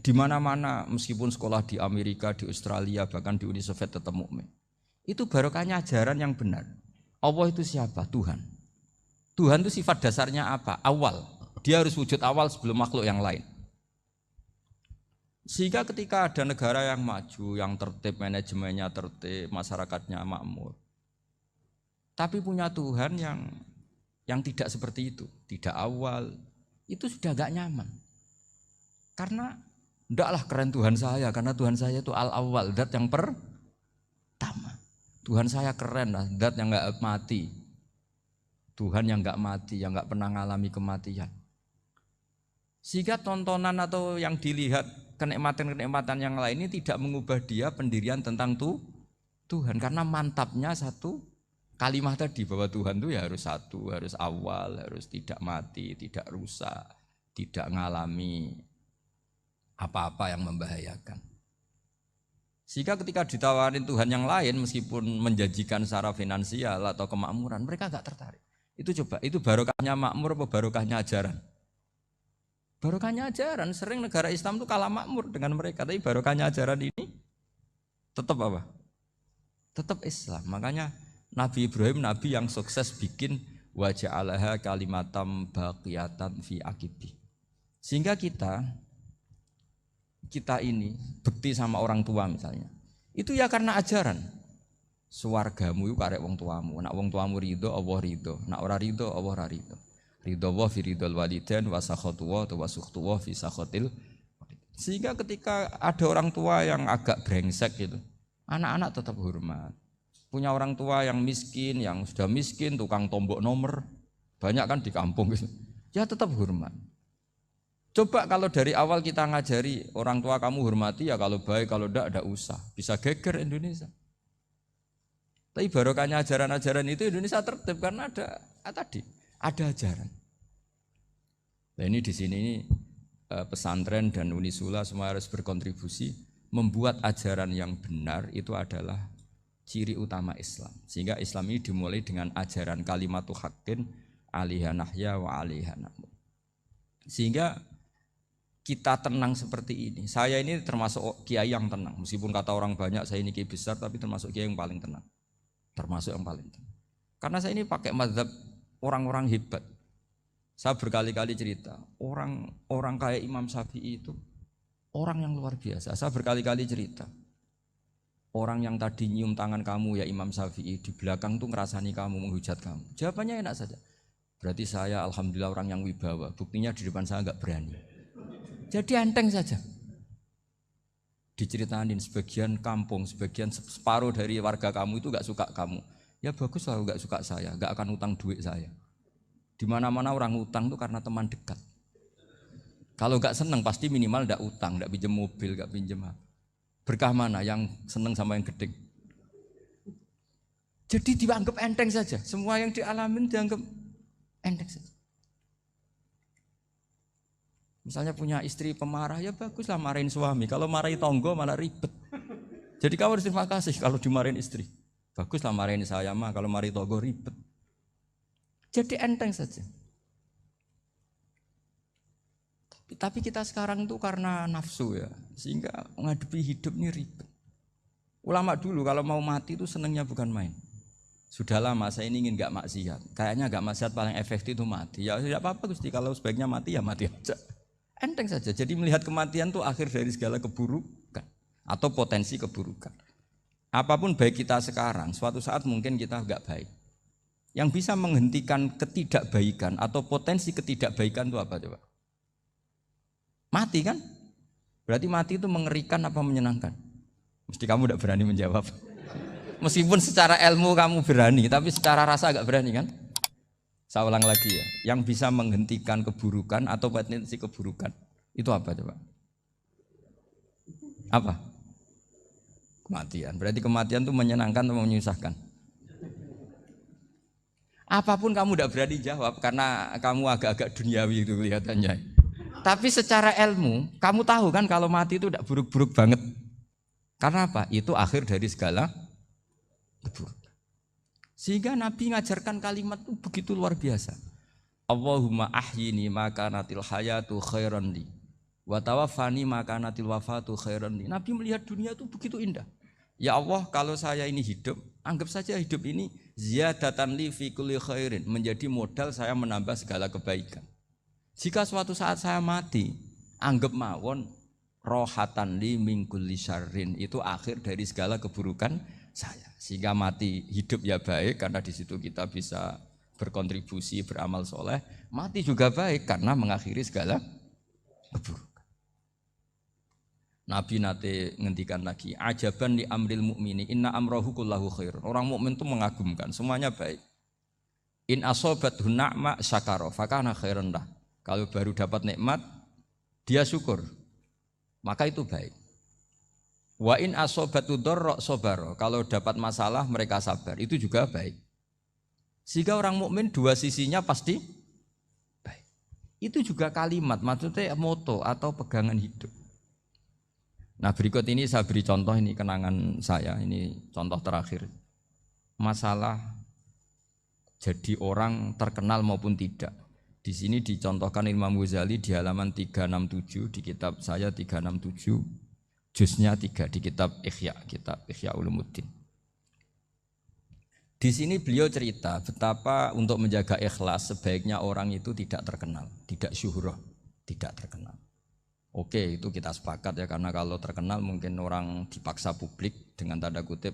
di mana-mana meskipun sekolah di Amerika, di Australia, bahkan di Uni Soviet tetap mukmin? Itu barokahnya ajaran yang benar. Allah itu siapa? Tuhan. Tuhan itu sifat dasarnya apa? Awal. Dia harus wujud awal sebelum makhluk yang lain. Sehingga ketika ada negara yang maju, yang tertib, manajemennya tertib, masyarakatnya makmur, tapi punya Tuhan yang tidak seperti itu, tidak awal, itu sudah gak nyaman. Karena ndaklah keren Tuhan saya, karena Tuhan saya itu al-awwal, zat yang pertama. Tuhan saya keren lah, zat yang gak mati. Tuhan yang gak mati, yang gak pernah mengalami kematian. Sehingga tontonan atau yang dilihat kenikmatan-kenikmatan yang lain ini tidak mengubah dia pendirian tentang Tuhan. Karena mantapnya satu kalimat tadi bahwa Tuhan itu ya harus satu, harus awal, harus tidak mati, tidak rusak, tidak mengalami apa-apa yang membahayakan. Sehingga ketika ditawarin Tuhan yang lain meskipun menjanjikan secara finansial atau kemakmuran, mereka gak tertarik. Itu coba, itu barokahnya makmur apa barokahnya ajaran? Barokahnya ajaran, sering negara Islam itu kalah makmur dengan mereka, tapi barokahnya ajaran ini tetap apa? Tetap Islam. Makanya Nabi Ibrahim, Nabi yang sukses bikin wa ja'alaha kalimatam baqiyatan fi aqibi. Sehingga kita ini bekti sama orang tua misalnya, itu ya karena ajaran. Suwargamu itu karek wong tuamu, nak wong tuamu ridho, Allah ridho, nak ora ridho, Allah ora ridho. Ridho wa fi ridhol walidain wa sakhatu wa sukhtu wa fi sakhatil. Sehingga ketika ada orang tua yang agak brengsek gitu, anak-anak tetap hormat. Punya orang tua yang miskin, yang sudah miskin, tukang tombok nomor, banyak kan di kampung gitu. Ya tetap hormat. Coba kalau dari awal kita ngajari orang tua kamu hormati ya, kalau baik, kalau enggak usah. Bisa geger Indonesia. Tapi barokahnya ajaran-ajaran itu Indonesia tertib karena ada ajaran. Nah ini di sini ini pesantren dan Unisula semua harus berkontribusi membuat ajaran yang benar itu adalah ciri utama Islam. Sehingga Islam ini dimulai dengan ajaran kalimatu haqqin alaiha nahya wa alaiha namut. Sehingga kita tenang seperti ini. Saya ini termasuk kiai yang tenang. Meskipun kata orang banyak saya ini kiai besar, tapi termasuk kiai yang paling tenang. Termasuk yang paling tenang. Karena saya ini pakai mazhab orang-orang hebat. Saya berkali-kali cerita, orang kayak Imam Syafi'i itu orang yang luar biasa. Saya berkali-kali cerita, orang yang tadi nyium tangan kamu ya Imam Syafi'i, di belakang tuh ngerasani kamu, menghujat kamu. Jawabannya enak saja. Berarti saya alhamdulillah orang yang wibawa. Buktinya di depan saya enggak berani. Jadi enteng saja. Diceritain sebagian kampung, sebagian separuh dari warga kamu itu enggak suka kamu. Ya bagus lah enggak suka saya, enggak akan utang duit saya. Di mana-mana orang utang itu karena teman dekat. Kalau enggak senang pasti minimal enggak utang, enggak pinjam mobil, enggak pinjam apa. Berkah mana yang senang sama yang gede. Jadi dianggap enteng saja. Semua yang dialamin dianggap enteng saja. Misalnya punya istri pemarah, ya baguslah marahin suami. Kalau marahin tonggo malah ribet. Jadi kamu harus terima kasih kalau dimarahin istri. Baguslah marahin saya mah, kalau marahin tonggo ribet. Jadi enteng saja. Tapi kita sekarang tuh karena nafsu ya, sehingga menghadapi hidup ini ribet. Ulama dulu kalau mau mati itu senengnya bukan main. Sudah lama saya ini ingin gak maksiat. Kayaknya gak maksiat paling efektif itu mati. Ya tidak apa-apa Gusti, kalau sebaiknya mati ya mati aja. Enteng saja. Jadi melihat kematian itu akhir dari segala keburukan atau potensi keburukan. Apapun baik kita sekarang, suatu saat mungkin kita gak baik. Yang bisa menghentikan ketidakbaikan atau potensi ketidakbaikan itu apa coba? Mati kan? Berarti mati itu mengerikan apa menyenangkan? Mesti kamu tidak berani menjawab. Meskipun secara ilmu kamu berani, tapi secara rasa agak berani kan? Saya ulang lagi ya. Yang bisa menghentikan keburukan atau potensi keburukan itu apa coba? Apa? Kematian. Berarti kematian itu menyenangkan atau menyusahkan? Apapun kamu tidak berani jawab karena kamu agak-agak duniawi itu kelihatannya. Tapi secara ilmu, kamu tahu kan kalau mati itu tidak buruk-buruk banget. Karena apa? Itu akhir dari segala keburukan. Sehingga Nabi ngajarkan kalimat itu begitu luar biasa. Allahumma ahyini makanatil hayatu khairan li wa tawaffani makanatil wafatu khairan li. Nabi melihat dunia itu begitu indah. Ya Allah, kalau saya ini hidup, anggap saja hidup ini ziyadatan li fi kulli khairin, menjadi modal saya menambah segala kebaikan. Jika suatu saat saya mati, anggap mawon rohatan li min kulli syarrin, itu akhir dari segala keburukan saya. Sehingga mati hidup ya baik karena di situ kita bisa berkontribusi beramal soleh. Mati juga baik karena mengakhiri segala keburukan. Nabi nate ngendikan lagi, ajaban li amril mu'mini inna amrahu kullahu khair. Orang mukmin itu mengagumkan, semuanya baik. In asobathu na'ma syakara fakana khairan lah. Kalau baru dapat nikmat, dia syukur, maka itu baik. Wa in asobatu dharra sabara. Kalau dapat masalah mereka sabar, itu juga baik. Sehingga orang mukmin dua sisinya pasti baik. Itu juga kalimat, maksudnya moto atau pegangan hidup. Nah berikut ini saya beri contoh, ini kenangan saya, ini contoh terakhir. Masalah jadi orang terkenal maupun tidak. Di sini dicontohkan Imam Ghazali di halaman 367 di kitab saya 367, juznya 3 di kitab Ihya Ulumuddin. Di sini beliau cerita betapa untuk menjaga ikhlas sebaiknya orang itu tidak terkenal, tidak syuhrah, tidak terkenal. Oke, itu kita sepakat ya, karena kalau terkenal mungkin orang dipaksa publik dengan tanda kutip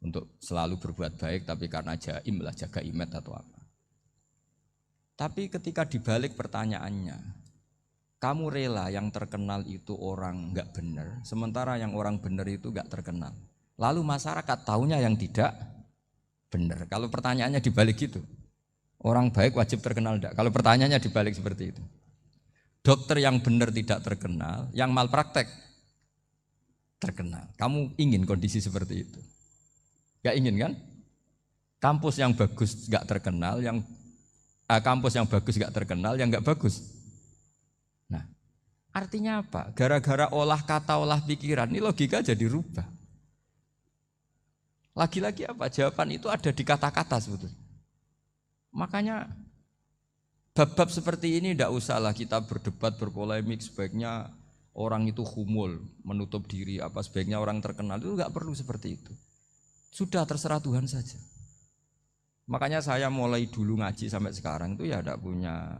untuk selalu berbuat baik, tapi karena jaim lah, jaga image atau apa. Tapi ketika dibalik pertanyaannya, kamu rela yang terkenal itu orang enggak benar, sementara yang orang benar itu enggak terkenal. Lalu masyarakat tahunya yang tidak benar. Kalau pertanyaannya dibalik gitu, orang baik wajib terkenal enggak? Kalau pertanyaannya dibalik seperti itu. Dokter yang benar tidak terkenal, yang malpraktek terkenal. Kamu ingin kondisi seperti itu? Enggak ingin kan? Kampus yang bagus enggak terkenal, kampus yang bagus enggak terkenal, yang enggak bagus. Nah, artinya apa? Gara-gara olah kata, olah pikiran, ini logika jadi rubah. Lagi-lagi apa? Jawaban itu ada di kata-kata sebetulnya. Makanya bab-bab seperti ini tidak usahlah kita berdebat, berpolemik, sebaiknya orang itu humul, menutup diri, apa sebaiknya orang terkenal, itu enggak perlu seperti itu. Sudah terserah Tuhan saja. Makanya saya mulai dulu ngaji sampai sekarang itu ya tidak punya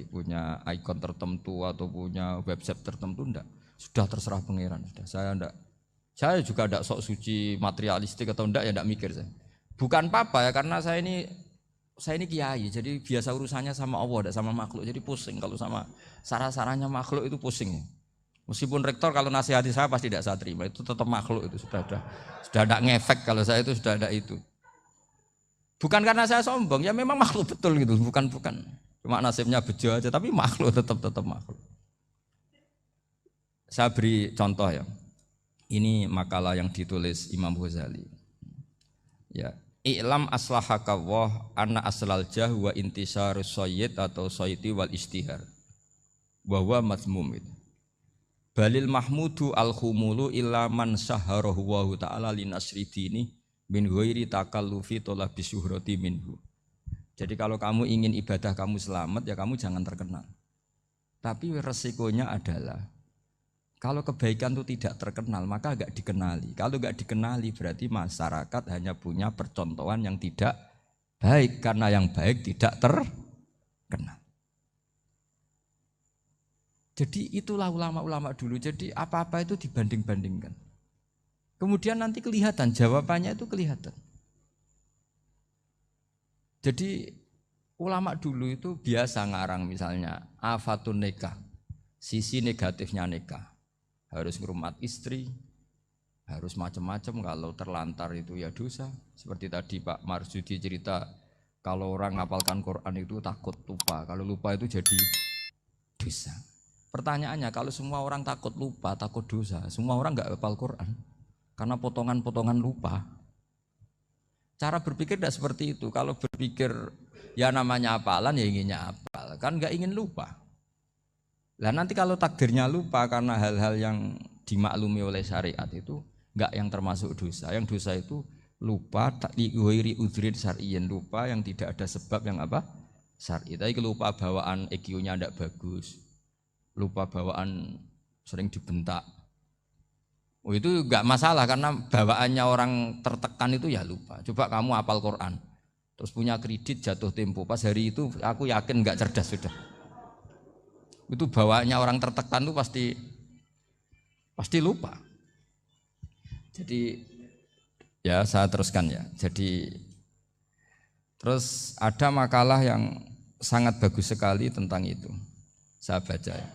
punya ikon tertentu atau punya website tertentu, enggak. Sudah terserah pangeran. Sudah. Saya juga tidak sok suci materialistik atau enggak, ya tidak mikir saya. Bukan apa-apa ya, karena saya ini kiai, jadi biasa urusannya sama Allah, tidak sama makhluk. Jadi pusing kalau sama sarah-sarahnya makhluk itu pusing. Meskipun rektor kalau nasihati saya pasti tidak saya terima, itu tetap makhluk, itu sudah ada ngefek kalau saya itu sudah ada itu. Bukan karena saya sombong, ya memang makhluk betul gitu, bukan. Cuma nasibnya bejo aja, tapi makhluk tetap makhluk. Saya beri contoh ya. Ini makalah yang ditulis Imam Ghazali. Ya, i'lam aslahaka Allah anna aslal jah wa intisarus sayyid atau sayyidi wal istihar. Wa huwa mazmum itu. Balil mahmudu al-khumulu illa man saharahu wa ta'ala linasri dini min ghairi takallufi talabi syuhrati minhu. Jadi kalau kamu ingin ibadah kamu selamat, ya kamu jangan terkenal. Tapi resikonya adalah kalau kebaikan itu tidak terkenal maka enggak dikenali. Kalau enggak dikenali berarti masyarakat hanya punya percontohan yang tidak baik karena yang baik tidak terkenal. Jadi itulah ulama-ulama dulu. Jadi apa-apa itu dibanding-bandingkan. Kemudian nanti kelihatan jawabannya itu kelihatan. Jadi ulama dulu itu biasa ngarang misalnya afatun nikah, sisi negatifnya nikah, harus ngurmat istri, harus macam-macam, kalau terlantar itu ya dosa. Seperti tadi Pak Marsudi cerita kalau orang ngapalkan Quran itu takut lupa, kalau lupa itu jadi dosa. Pertanyaannya kalau semua orang takut lupa, takut dosa, semua orang nggak hafal Quran karena potongan-potongan lupa. Cara berpikir tidak seperti itu. Kalau berpikir ya namanya hafalan ya inginnya hafal, kan nggak ingin lupa. Lah nanti kalau takdirnya lupa karena hal-hal yang dimaklumi oleh syariat itu nggak yang termasuk dosa. Yang dosa itu lupa tak liwiri udrin syar'iyin, lupa yang tidak ada sebab yang apa? Syar'i. Tapi lupa bawaan EQ-nya tidak bagus, lupa bawaan sering dibentak. Oh itu enggak masalah karena bawaannya orang tertekan itu ya lupa. Coba kamu hafal Quran, terus punya kredit jatuh tempo, pas hari itu aku yakin enggak cerdas sudah. Itu bawaannya orang tertekan itu pasti lupa. Jadi ya saya teruskan ya. Jadi terus ada makalah yang sangat bagus sekali tentang itu. Saya baca ya.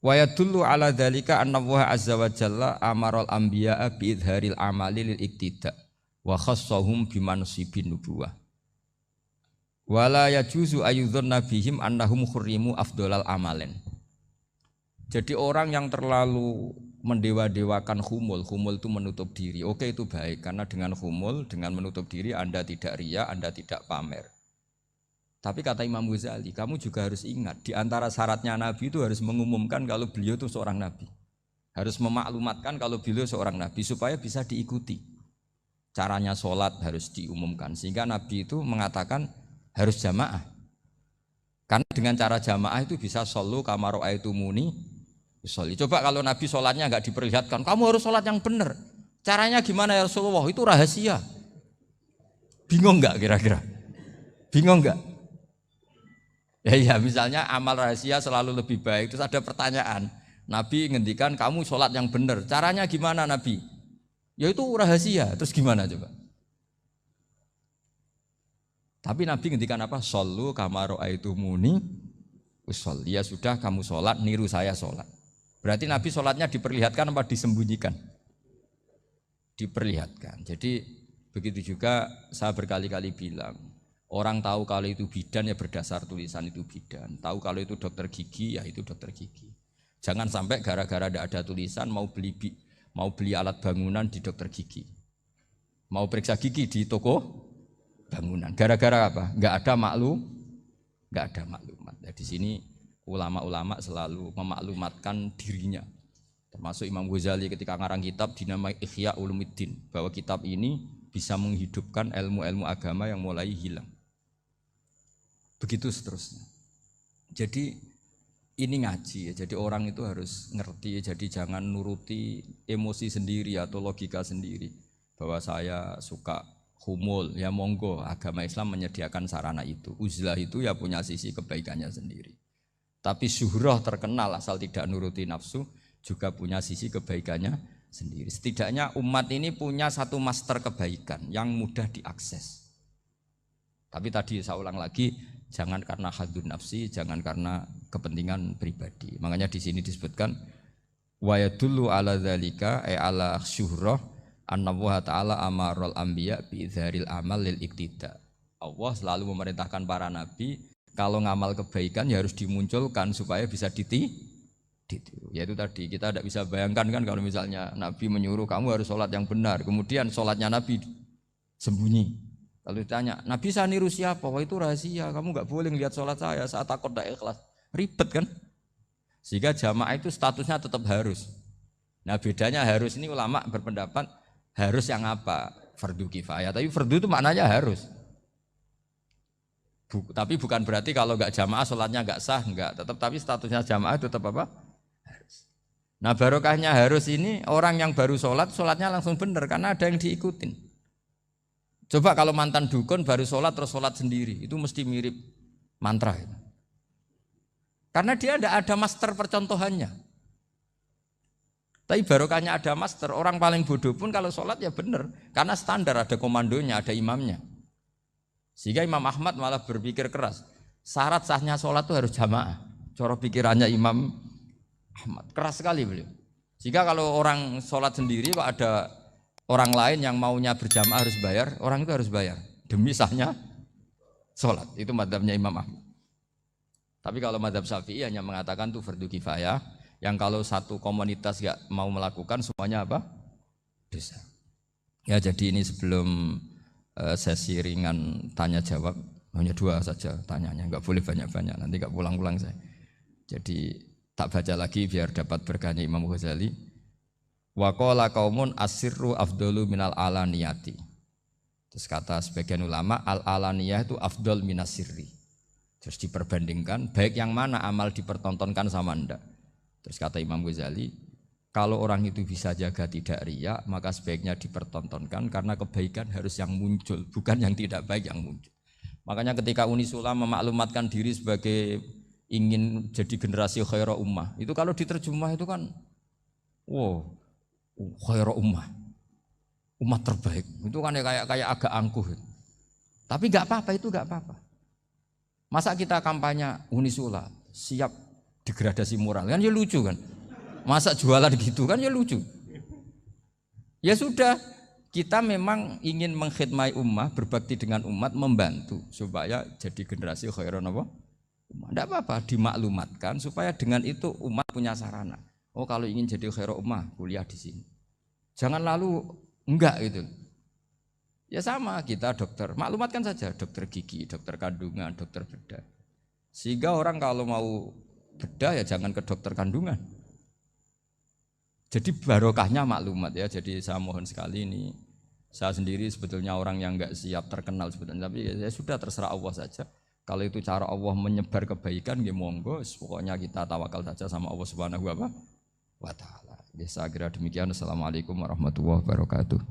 Wa yadullu ala dzalika anna Allah azza wa jalla amaral anbiya'a bi idharil amali lil iktida wa khassahum bi mansibin nubuwah. Wala yajuzu ayyudhanna bihim annahum khurrimu afdhalal amalen. Jadi orang yang terlalu mendewa-dewakan khumul itu menutup diri. Oke itu baik karena dengan khumul, dengan menutup diri Anda tidak riya, Anda tidak pamer. Tapi kata Imam Ghazali, kamu juga harus ingat di antara syaratnya Nabi itu harus mengumumkan kalau beliau itu seorang Nabi. Harus memaklumatkan kalau beliau seorang Nabi supaya bisa diikuti. Caranya sholat harus diumumkan sehingga Nabi itu mengatakan harus jamaah. Karena dengan cara jamaah itu bisa shollu kama ra'aitumuni usolli. Coba kalau Nabi sholatnya enggak diperlihatkan, kamu harus sholat yang benar. Caranya gimana ya Rasulullah? Itu rahasia. Bingung enggak kira-kira? Bingung enggak? Ya misalnya amal rahasia selalu lebih baik. Terus ada pertanyaan, Nabi ngendikan kamu sholat yang benar. Caranya gimana Nabi? Ya itu rahasia. Terus gimana coba? Tapi Nabi ngendikan apa? Shollu kama ra'aitumuni usolli. Ya sudah kamu sholat, niru saya sholat. Berarti Nabi sholatnya diperlihatkan apa disembunyikan? Diperlihatkan. Jadi begitu juga saya berkali-kali bilang, orang tahu kalau itu bidan ya berdasar tulisan itu bidan. Tahu kalau itu dokter gigi ya itu dokter gigi. Jangan sampai gara-gara tidak ada tulisan mau beli alat bangunan di dokter gigi. Mau periksa gigi di toko bangunan. Gara-gara apa? Enggak ada maklumat. Nah, di sini ulama-ulama selalu memaklumatkan dirinya. Termasuk Imam Ghazali ketika ngarang kitab dinamai Ihya Ulumuddin, bahwa kitab ini bisa menghidupkan ilmu-ilmu agama yang mulai hilang. Begitu seterusnya. Jadi ini ngaji ya. Jadi orang itu harus ngerti ya. Jadi jangan nuruti emosi sendiri atau logika sendiri. Bahwa saya suka humul, ya monggo. Agama Islam menyediakan sarana itu. Uzlah itu ya punya sisi kebaikannya sendiri. Tapi syuhrah terkenal asal tidak nuruti nafsu juga punya sisi kebaikannya sendiri. Setidaknya umat ini punya satu master kebaikan yang mudah diakses. Tapi tadi saya ulang lagi, jangan karena hadun nafsi, jangan karena kepentingan pribadi. Makanya di sini disebutkan wa yadullu ala dzalika ala syuhrah anna Allah taala amarul anbiya bi dzaril amal lil iktida. Allah selalu memerintahkan para nabi kalau ngamal kebaikan ya harus dimunculkan supaya bisa ditiru. Yaitu tadi kita tidak bisa bayangkan kan kalau misalnya Nabi menyuruh kamu harus sholat yang benar, kemudian sholatnya Nabi sembunyi. Kalau ditanya, Nabi saya niru siapa? Wah itu rahasia, kamu nggak boleh lihat sholat saya saat takut tidak ikhlas. Ribet kan? Sehingga jamaah itu statusnya tetap harus. Nah bedanya harus ini ulama berpendapat harus yang apa? Fardu kifayah. Tapi fardu itu maknanya harus. Tapi bukan berarti kalau nggak jamaah sholatnya nggak sah, nggak. Tapi statusnya jamaah tetap apa? Harus. Nah barokahnya harus ini orang yang baru sholat, sholatnya langsung benar karena ada yang diikutin. Coba kalau mantan dukun baru sholat terus sholat sendiri, itu mesti mirip mantra. Karena dia tidak ada master percontohannya. Tapi barokahnya ada master, orang paling bodoh pun kalau sholat ya benar. Karena standar ada komandonya, ada imamnya. Sehingga Imam Ahmad malah berpikir keras. Syarat sahnya sholat itu harus jamaah. Cara pikirannya Imam Ahmad. Keras sekali beliau. Jika kalau orang sholat sendiri kok ada orang lain yang maunya berjamaah harus bayar, orang itu harus bayar. Demi sahnya sholat. Itu madzhabnya Imam Ahmad. Tapi kalau madzhab Syafi'i hanya mengatakan itu fardu kifayah. Yang kalau satu komunitas gak mau melakukan semuanya apa? Dosa. Ya jadi ini sebelum sesi ringan tanya jawab, hanya 2 saja tanyanya, nggak boleh banyak-banyak, nanti nggak pulang-pulang saya. Jadi tak baca lagi biar dapat berkahnya Imam Ghazali. Wa qala qaumun asirru afdalu minal alaniyati. Terus kata sebagian ulama al alaniyah itu afdal minas sirri. Terus diperbandingkan baik yang mana amal dipertontonkan sama ndak. Terus kata Imam Ghazali, kalau orang itu bisa jaga tidak riya, maka sebaiknya dipertontonkan karena kebaikan harus yang muncul, bukan yang tidak baik yang muncul. Makanya ketika Unisula memaklumatkan diri sebagai ingin jadi generasi khaira ummah, itu kalau diterjemah itu kan, wow, khaira ummah, umat terbaik. Itu kan kayak agak angkuh. Tapi nggak apa-apa, itu nggak apa-apa. Masa kita kampanye Unisula siap degradasi moral, kan ya lucu kan? Masa jualan gitu kan ya lucu. Ya sudah, kita memang ingin mengkhidmati ummah, berbakti dengan umat, membantu supaya jadi generasi khairon apa? Ummah. Tidak apa-apa, dimaklumatkan supaya dengan itu umat punya sarana. Oh kalau ingin jadi khairon ummah, kuliah di sini. Jangan lalu enggak gitu. Ya sama, kita dokter, maklumatkan saja dokter gigi, dokter kandungan, dokter bedah. Sehingga orang kalau mau bedah ya jangan ke dokter kandungan. Jadi barokahnya maklumat ya. Jadi saya mohon sekali ini, saya sendiri sebetulnya orang yang enggak siap terkenal sebetulnya, tapi ya sudah terserah Allah saja. Kalau itu cara Allah menyebar kebaikan, ya monggo. Pokoknya kita tawakal saja sama Allah Subhanahu wa Ta'ala. Ya, saya kira demikian. Assalamualaikum warahmatullahi wabarakatuh.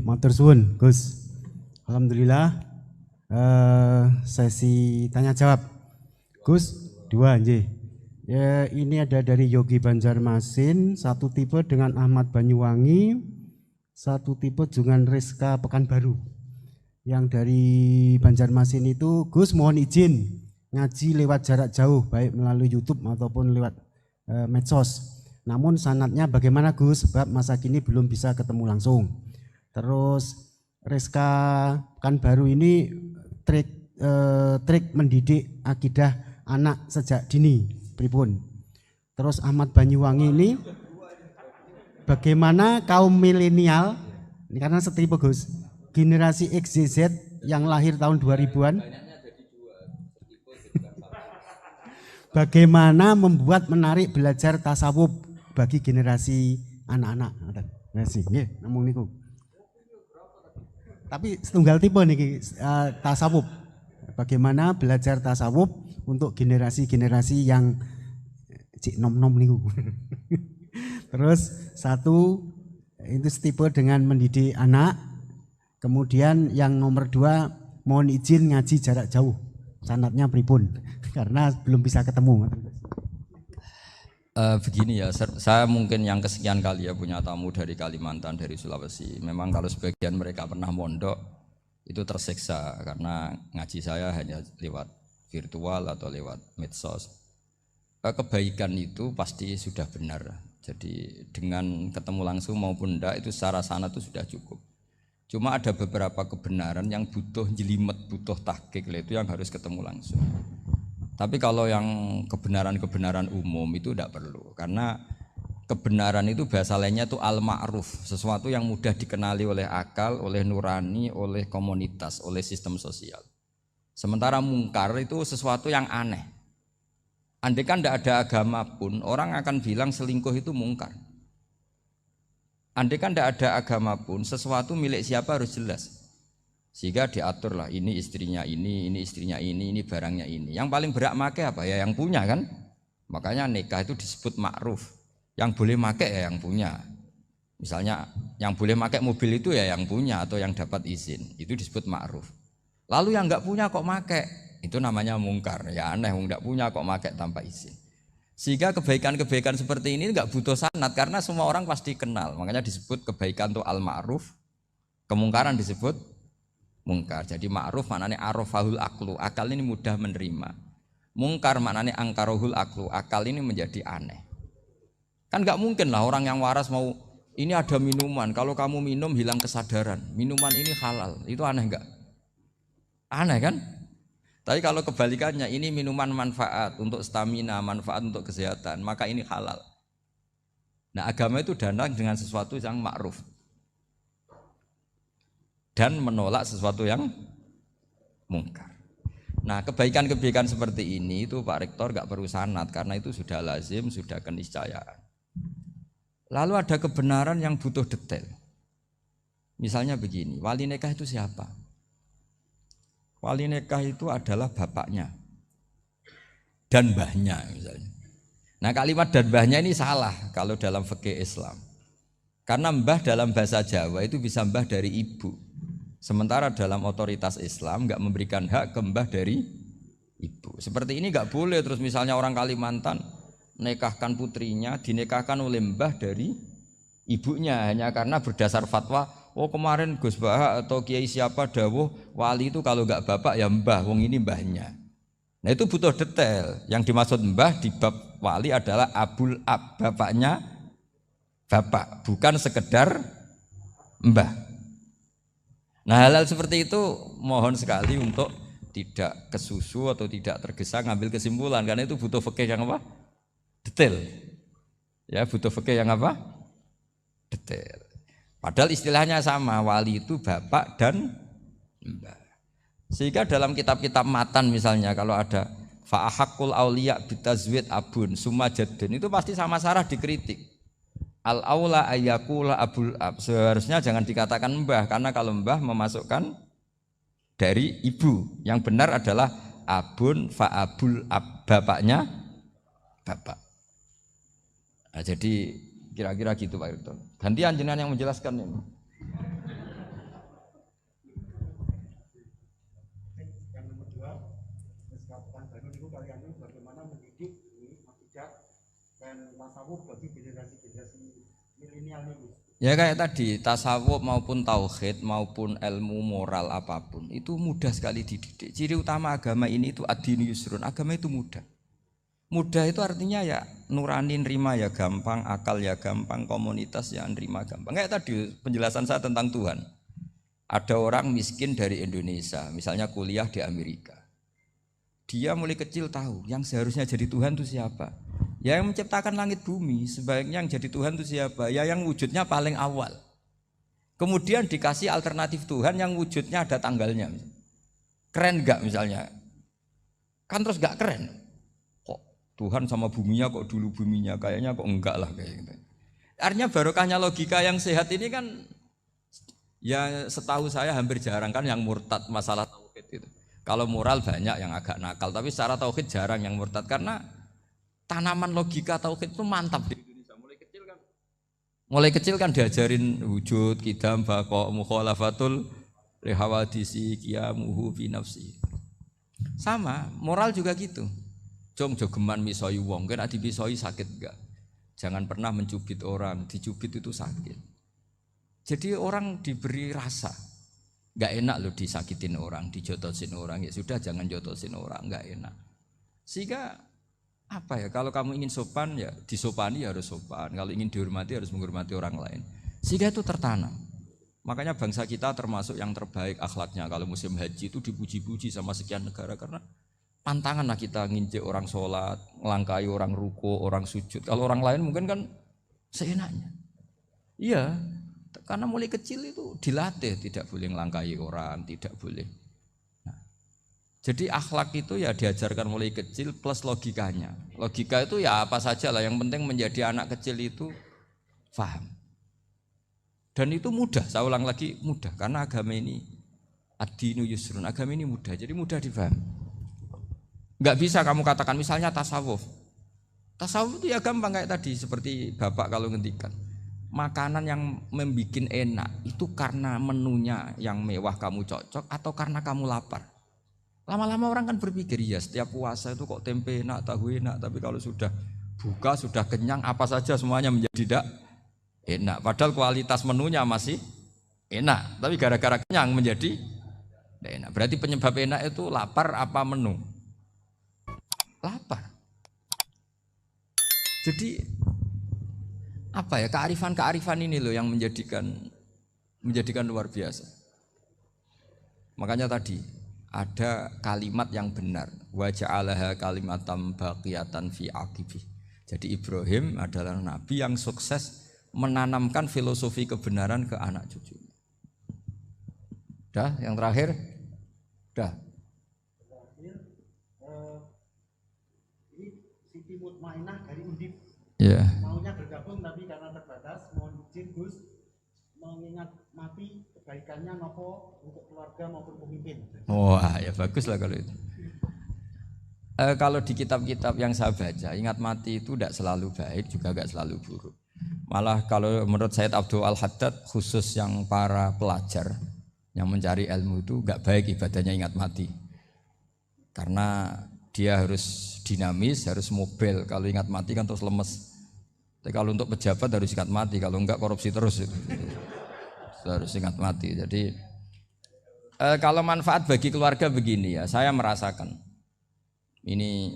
Matur suwun Gus. Alhamdulillah sesi tanya jawab. Gus, 2 nggih. Ya, ini ada dari Yogi Banjarmasin, satu tipe dengan Ahmad Banyuwangi, satu tipe dengan Rizka Pekanbaru. Yang dari Banjarmasin itu, Gus mohon izin ngaji lewat jarak jauh, baik melalui YouTube ataupun lewat medsos. Namun sanadnya bagaimana Gus? Sebab masa kini belum bisa ketemu langsung. Terus Rizka Pekanbaru ini trik mendidik akidah anak sejak dini, pripun. Terus Ahmad Banyuwangi ini bagaimana kaum milenial, ini karena setipe Gus, generasi XYZ yang lahir tahun 2000-an, bagaimana membuat menarik belajar tasawuf bagi generasi anak-anak. Nggih, namung niku. Tapi setunggal tipe niki tasawuf. Bagaimana belajar tasawuf untuk generasi-generasi yang cik nom-nom niku. Terus satu itu tipe dengan mendidik anak. Kemudian yang nomor 2 mohon izin ngaji jarak jauh. Sanadnya pripun? Karena belum bisa ketemu. Begini ya, saya mungkin yang kesekian kali ya punya tamu dari Kalimantan, dari Sulawesi. Memang kalau sebagian mereka pernah mondok itu tersiksa karena ngaji saya hanya lewat virtual atau lewat medsos. Kebaikan itu pasti sudah benar. Jadi dengan ketemu langsung maupun enggak itu secara sana itu sudah cukup. Cuma ada beberapa kebenaran yang butuh jelimet, butuh tahqiq, itu yang harus ketemu langsung. Tapi kalau yang kebenaran-kebenaran umum itu tidak perlu, karena kebenaran itu bahasa lainnya itu al-ma'ruf, sesuatu yang mudah dikenali oleh akal, oleh nurani, oleh komunitas, oleh sistem sosial. Sementara mungkar itu sesuatu yang aneh. Andai kan tidak ada agama pun, orang akan bilang selingkuh itu mungkar. Andai kan tidak ada agama pun, sesuatu milik siapa harus jelas. Sehingga diaturlah ini istrinya ini istrinya ini barangnya ini. Yang paling berhak make apa ya yang punya kan. Makanya nikah itu disebut ma'ruf. Yang boleh make ya yang punya. Misalnya yang boleh make mobil itu ya yang punya atau yang dapat izin. Itu disebut ma'ruf. Lalu yang enggak punya kok make, itu namanya mungkar. Ya aneh, yang enggak punya kok make tanpa izin. Sehingga kebaikan-kebaikan seperti ini enggak butuh sanad karena semua orang pasti kenal. Makanya disebut kebaikan itu al-ma'ruf. Kemungkaran disebut mungkar. Jadi ma'ruf maknanya arafahul aklu, akal ini mudah menerima. Mungkar maknanya angkarohul aklu, akal ini menjadi aneh. Kan nggak mungkin lah orang yang waras mau ini ada minuman, kalau kamu minum hilang kesadaran, minuman ini halal, itu aneh nggak? Aneh kan? Tapi kalau kebalikannya ini minuman manfaat untuk stamina, manfaat untuk kesehatan, maka ini halal. Nah agama itu datang dengan sesuatu yang ma'ruf dan menolak sesuatu yang mungkar. Nah kebaikan-kebaikan seperti ini itu Pak Rektor gak perlu sanad karena itu sudah lazim, sudah keniscayaan. Lalu ada kebenaran yang butuh detail. Misalnya begini, wali nikah itu siapa? Wali nikah itu adalah bapaknya dan mbahnya misalnya. Nah kalimat dan mbahnya ini salah kalau dalam fikih Islam. Karena mbah dalam bahasa Jawa itu bisa mbah dari ibu. Sementara dalam otoritas Islam nggak memberikan hak ke mbah dari ibu. Seperti ini nggak boleh. Terus misalnya orang Kalimantan nikahkan putrinya dinikahkan oleh mbah dari ibunya hanya karena berdasar fatwa. Oh kemarin Gus Bahak atau Kiai siapa dawuh wali itu kalau nggak bapak ya mbah. Wong ini mbahnya. Nah itu butuh detail. Yang dimaksud mbah di bab wali adalah abul ab, bapaknya bapak, bukan sekedar mbah. Nah hal-hal seperti itu mohon sekali untuk tidak kesusu atau tidak tergesa ngambil kesimpulan karena itu butuh fikih yang apa? Detail. Ya butuh fikih yang apa? Detail. Padahal istilahnya sama, wali itu bapak dan mbah. Sehingga dalam kitab-kitab matan misalnya kalau ada fa'ahakul auliya bitazwid abun summa jaddun itu pasti sama sarah dikritik. Al-aula ayyakula abul ab, seharusnya jangan dikatakan mbah karena kalau mbah memasukkan dari ibu. Yang benar adalah abun fa'abul ab, bapaknya bapak. Nah, jadi kira-kira gitu Pak Rektor. Gantian jenengan yang menjelaskan ini. Yang nomor 2, bagaimana mendidik akidah dan tasawuf bagi generasi-generasi milenial ini. Ya kayak tadi, tasawuf maupun tauhid maupun ilmu moral apapun itu mudah sekali dididik. Ciri utama agama ini itu ad-dinu yusrun, agama itu mudah. Mudah itu artinya ya nurani nerima ya gampang, akal ya gampang, komunitas ya nerima gampang. Kayak tadi penjelasan saya tentang Tuhan. Ada orang miskin dari Indonesia, misalnya kuliah di Amerika. Dia mulai kecil tahu yang seharusnya jadi Tuhan itu siapa. Ya yang menciptakan langit bumi, sebaiknya yang jadi Tuhan itu siapa? Ya yang wujudnya paling awal. Kemudian dikasih alternatif Tuhan yang wujudnya ada tanggalnya. Keren enggak misalnya? Kan terus enggak keren. Kok Tuhan sama buminya kok dulu buminya? Kayaknya kok enggak lah kayak gitu. Artinya barokahnya logika yang sehat ini kan ya setahu saya hampir jarang kan yang murtad masalah tauhid itu. Kalau moral banyak yang agak nakal, tapi secara tauhid jarang yang murtad karena tanaman logika tauhid itu mantap di Indonesia. Mulai kecil kan diajarin wujud, qidam, baqa, mukhalafatul lihawadisi, qiyamuhu fi nafsi. Sama, moral juga gitu. Jom jogeman misoi wong, kan dipisoi sakit enggak? Jangan pernah mencubit orang, dicubit itu sakit. Jadi orang diberi rasa. Enggak enak loh disakitin orang, dijotosin orang. Ya sudah jangan jotosin orang, enggak enak. Sehingga apa ya, kalau kamu ingin sopan ya disopani ya harus sopan, kalau ingin dihormati harus menghormati orang lain, sehingga itu tertanam. Makanya bangsa kita termasuk yang terbaik akhlaknya. Kalau musim haji itu dipuji-puji sama sekian negara karena pantangan lah kita nginjek orang sholat, melangkai orang ruko, orang sujud. Kalau orang lain mungkin kan seenaknya. Iya, karena mulai kecil itu dilatih tidak boleh melangkai orang, tidak boleh. Jadi akhlak itu ya diajarkan mulai kecil plus logikanya. Logika itu ya apa saja lah, yang penting menjadi anak kecil itu paham. Dan itu mudah, saya ulang lagi mudah karena agama ini ad-dinu yusrun, agama ini mudah, jadi mudah difahami. Enggak bisa kamu katakan misalnya tasawuf. Tasawuf itu ya gampang kayak tadi seperti Bapak kalau ngendikan. Makanan yang membuat enak itu karena menunya yang mewah kamu cocok atau karena kamu lapar. Lama-lama orang kan berpikir ya setiap puasa itu kok tempe enak, tahu enak, tapi kalau sudah buka, sudah kenyang, apa saja semuanya menjadi tidak enak. Padahal kualitas menunya masih enak, tapi gara-gara kenyang menjadi tidak enak. Berarti penyebab enak itu lapar apa menu? Lapar. Jadi apa ya kearifan ini loh yang menjadikan luar biasa. Makanya tadi ada kalimat yang benar, wa ja'alaha kalimatam baqiyatan fi aqibi. Jadi Ibrahim adalah nabi yang sukses menanamkan filosofi kebenaran ke anak cucunya. Dah, yang terakhir. Dah. Ini Siti Mutmainah dari Undip. Yeah. Maunya bergabung tapi karena terbatas, mohon izin Gus mengingat mati kebaikannya nopo untuk keluarga maupun pemimpin. Wah, ya bagus lah kalau itu. Kalau di kitab-kitab yang saya baca, ingat mati itu tidak selalu baik juga tidak selalu buruk. Malah kalau menurut Sayyid Abdul Al-Haddad khusus yang para pelajar yang mencari ilmu itu nggak baik ibadahnya ingat mati. Karena dia harus dinamis, harus mobil. Kalau ingat mati kan terus lemes. Tapi kalau untuk pejabat harus ingat mati, kalau enggak korupsi terus itu. Harus ingat mati. Jadi kalau manfaat bagi keluarga begini ya, saya merasakan. Ini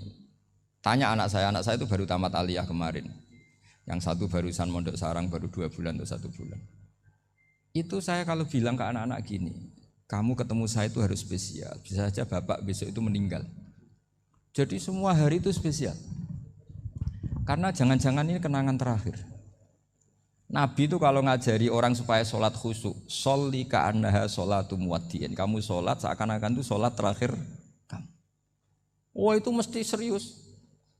tanya anak saya itu baru tamat aliyah kemarin. Yang satu barusan mondok sarang baru 2 bulan atau 1 bulan. Itu saya kalau bilang ke anak-anak gini, kamu ketemu saya itu harus spesial. Bisa saja bapak besok itu meninggal. Jadi semua hari itu spesial. Karena jangan-jangan ini kenangan terakhir. Nabi itu kalau ngajari orang supaya sholat khusyuk, sholli ka'annaha sholatu muwaddi'in. Kamu sholat seakan-akan itu sholat terakhir kamu. Oh itu mesti serius.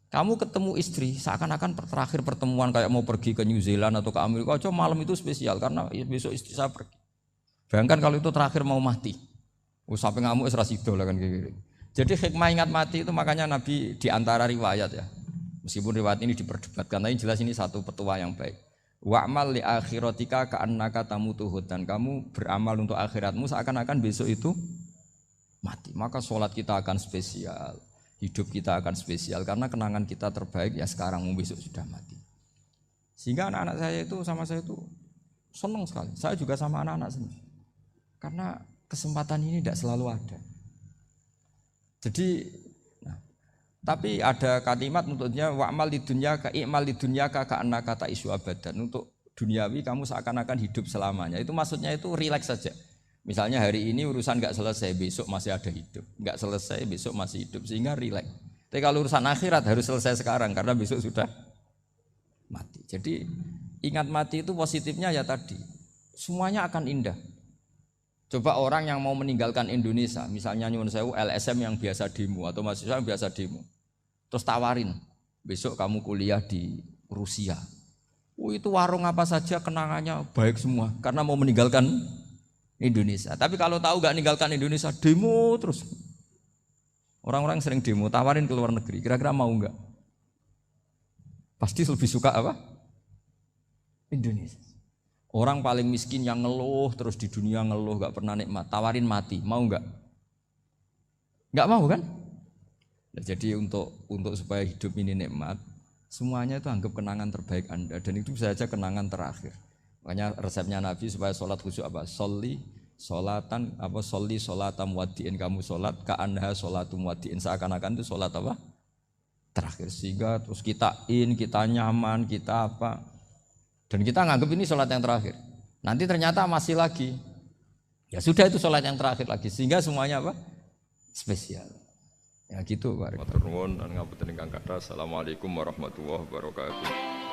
Kamu ketemu istri seakan-akan terakhir pertemuan kayak mau pergi ke New Zealand atau ke Amerika. Aja malam itu spesial karena besok istri saya pergi. Bayangkan kalau itu terakhir mau mati. Sampai ngamuk serasido lah kan gitu. Jadi hikmah ingat mati itu makanya Nabi diantara riwayat ya. Meskipun riwayat ini diperdebatkan, tapi jelas ini satu petua yang baik. Wa'mal li akhiratika ka'annaka tamutuhud, dan kamu beramal untuk akhiratmu seakan-akan besok itu mati. Maka sholat kita akan spesial, hidup kita akan spesial karena kenangan kita terbaik ya sekarang, besok sudah mati. Sehingga anak-anak saya itu sama saya itu senang sekali. Saya juga sama anak-anak senang. Karena kesempatan ini tidak selalu ada. Jadi tapi ada kalimat untuknya wa'mal lidunyaka i'mal lidunyaka ka'annaka ta'isu abadan. Untuk duniawi kamu seakan-akan hidup selamanya. Itu maksudnya itu rileks saja. Misalnya hari ini urusan enggak selesai, besok masih ada hidup. Enggak selesai, besok masih hidup, sehingga rileks. Tapi kalau urusan akhirat harus selesai sekarang karena besok sudah mati. Jadi ingat mati itu positifnya ya tadi. Semuanya akan indah. Coba orang yang mau meninggalkan Indonesia, misalnya nyuwun sewu LSM yang biasa demo atau mahasiswa yang biasa demo. Terus tawarin, besok kamu kuliah di Rusia. Itu warung apa saja kenangannya baik semua karena mau meninggalkan Indonesia. Tapi kalau tahu gak meninggalkan Indonesia, demo terus. Orang-orang sering demo, tawarin ke luar negeri, kira-kira mau enggak? Pasti lebih suka apa? Indonesia. Orang paling miskin yang ngeluh terus di dunia ngeluh gak pernah nikmat, tawarin mati, mau enggak? Enggak mau kan? Nah, jadi untuk supaya hidup ini nikmat, semuanya itu anggap kenangan terbaik Anda, dan itu bisa saja kenangan terakhir. Makanya resepnya Nabi supaya sholat khusyuk apa? Sholli sholatam wadi'in, kamu sholat ka'annaha sholatum wadi'in, seakan-akan itu sholat apa? Terakhir, sehingga terus kita nyaman, kita apa, dan kita nganggap ini sholat yang terakhir. Nanti ternyata masih lagi, ya sudah itu sholat yang terakhir lagi, sehingga semuanya apa? Spesial. Ya gitu Pak. Matur nuwun dan ngapunten ingkang kathah. Assalamualaikum warahmatullahi wabarakatuh.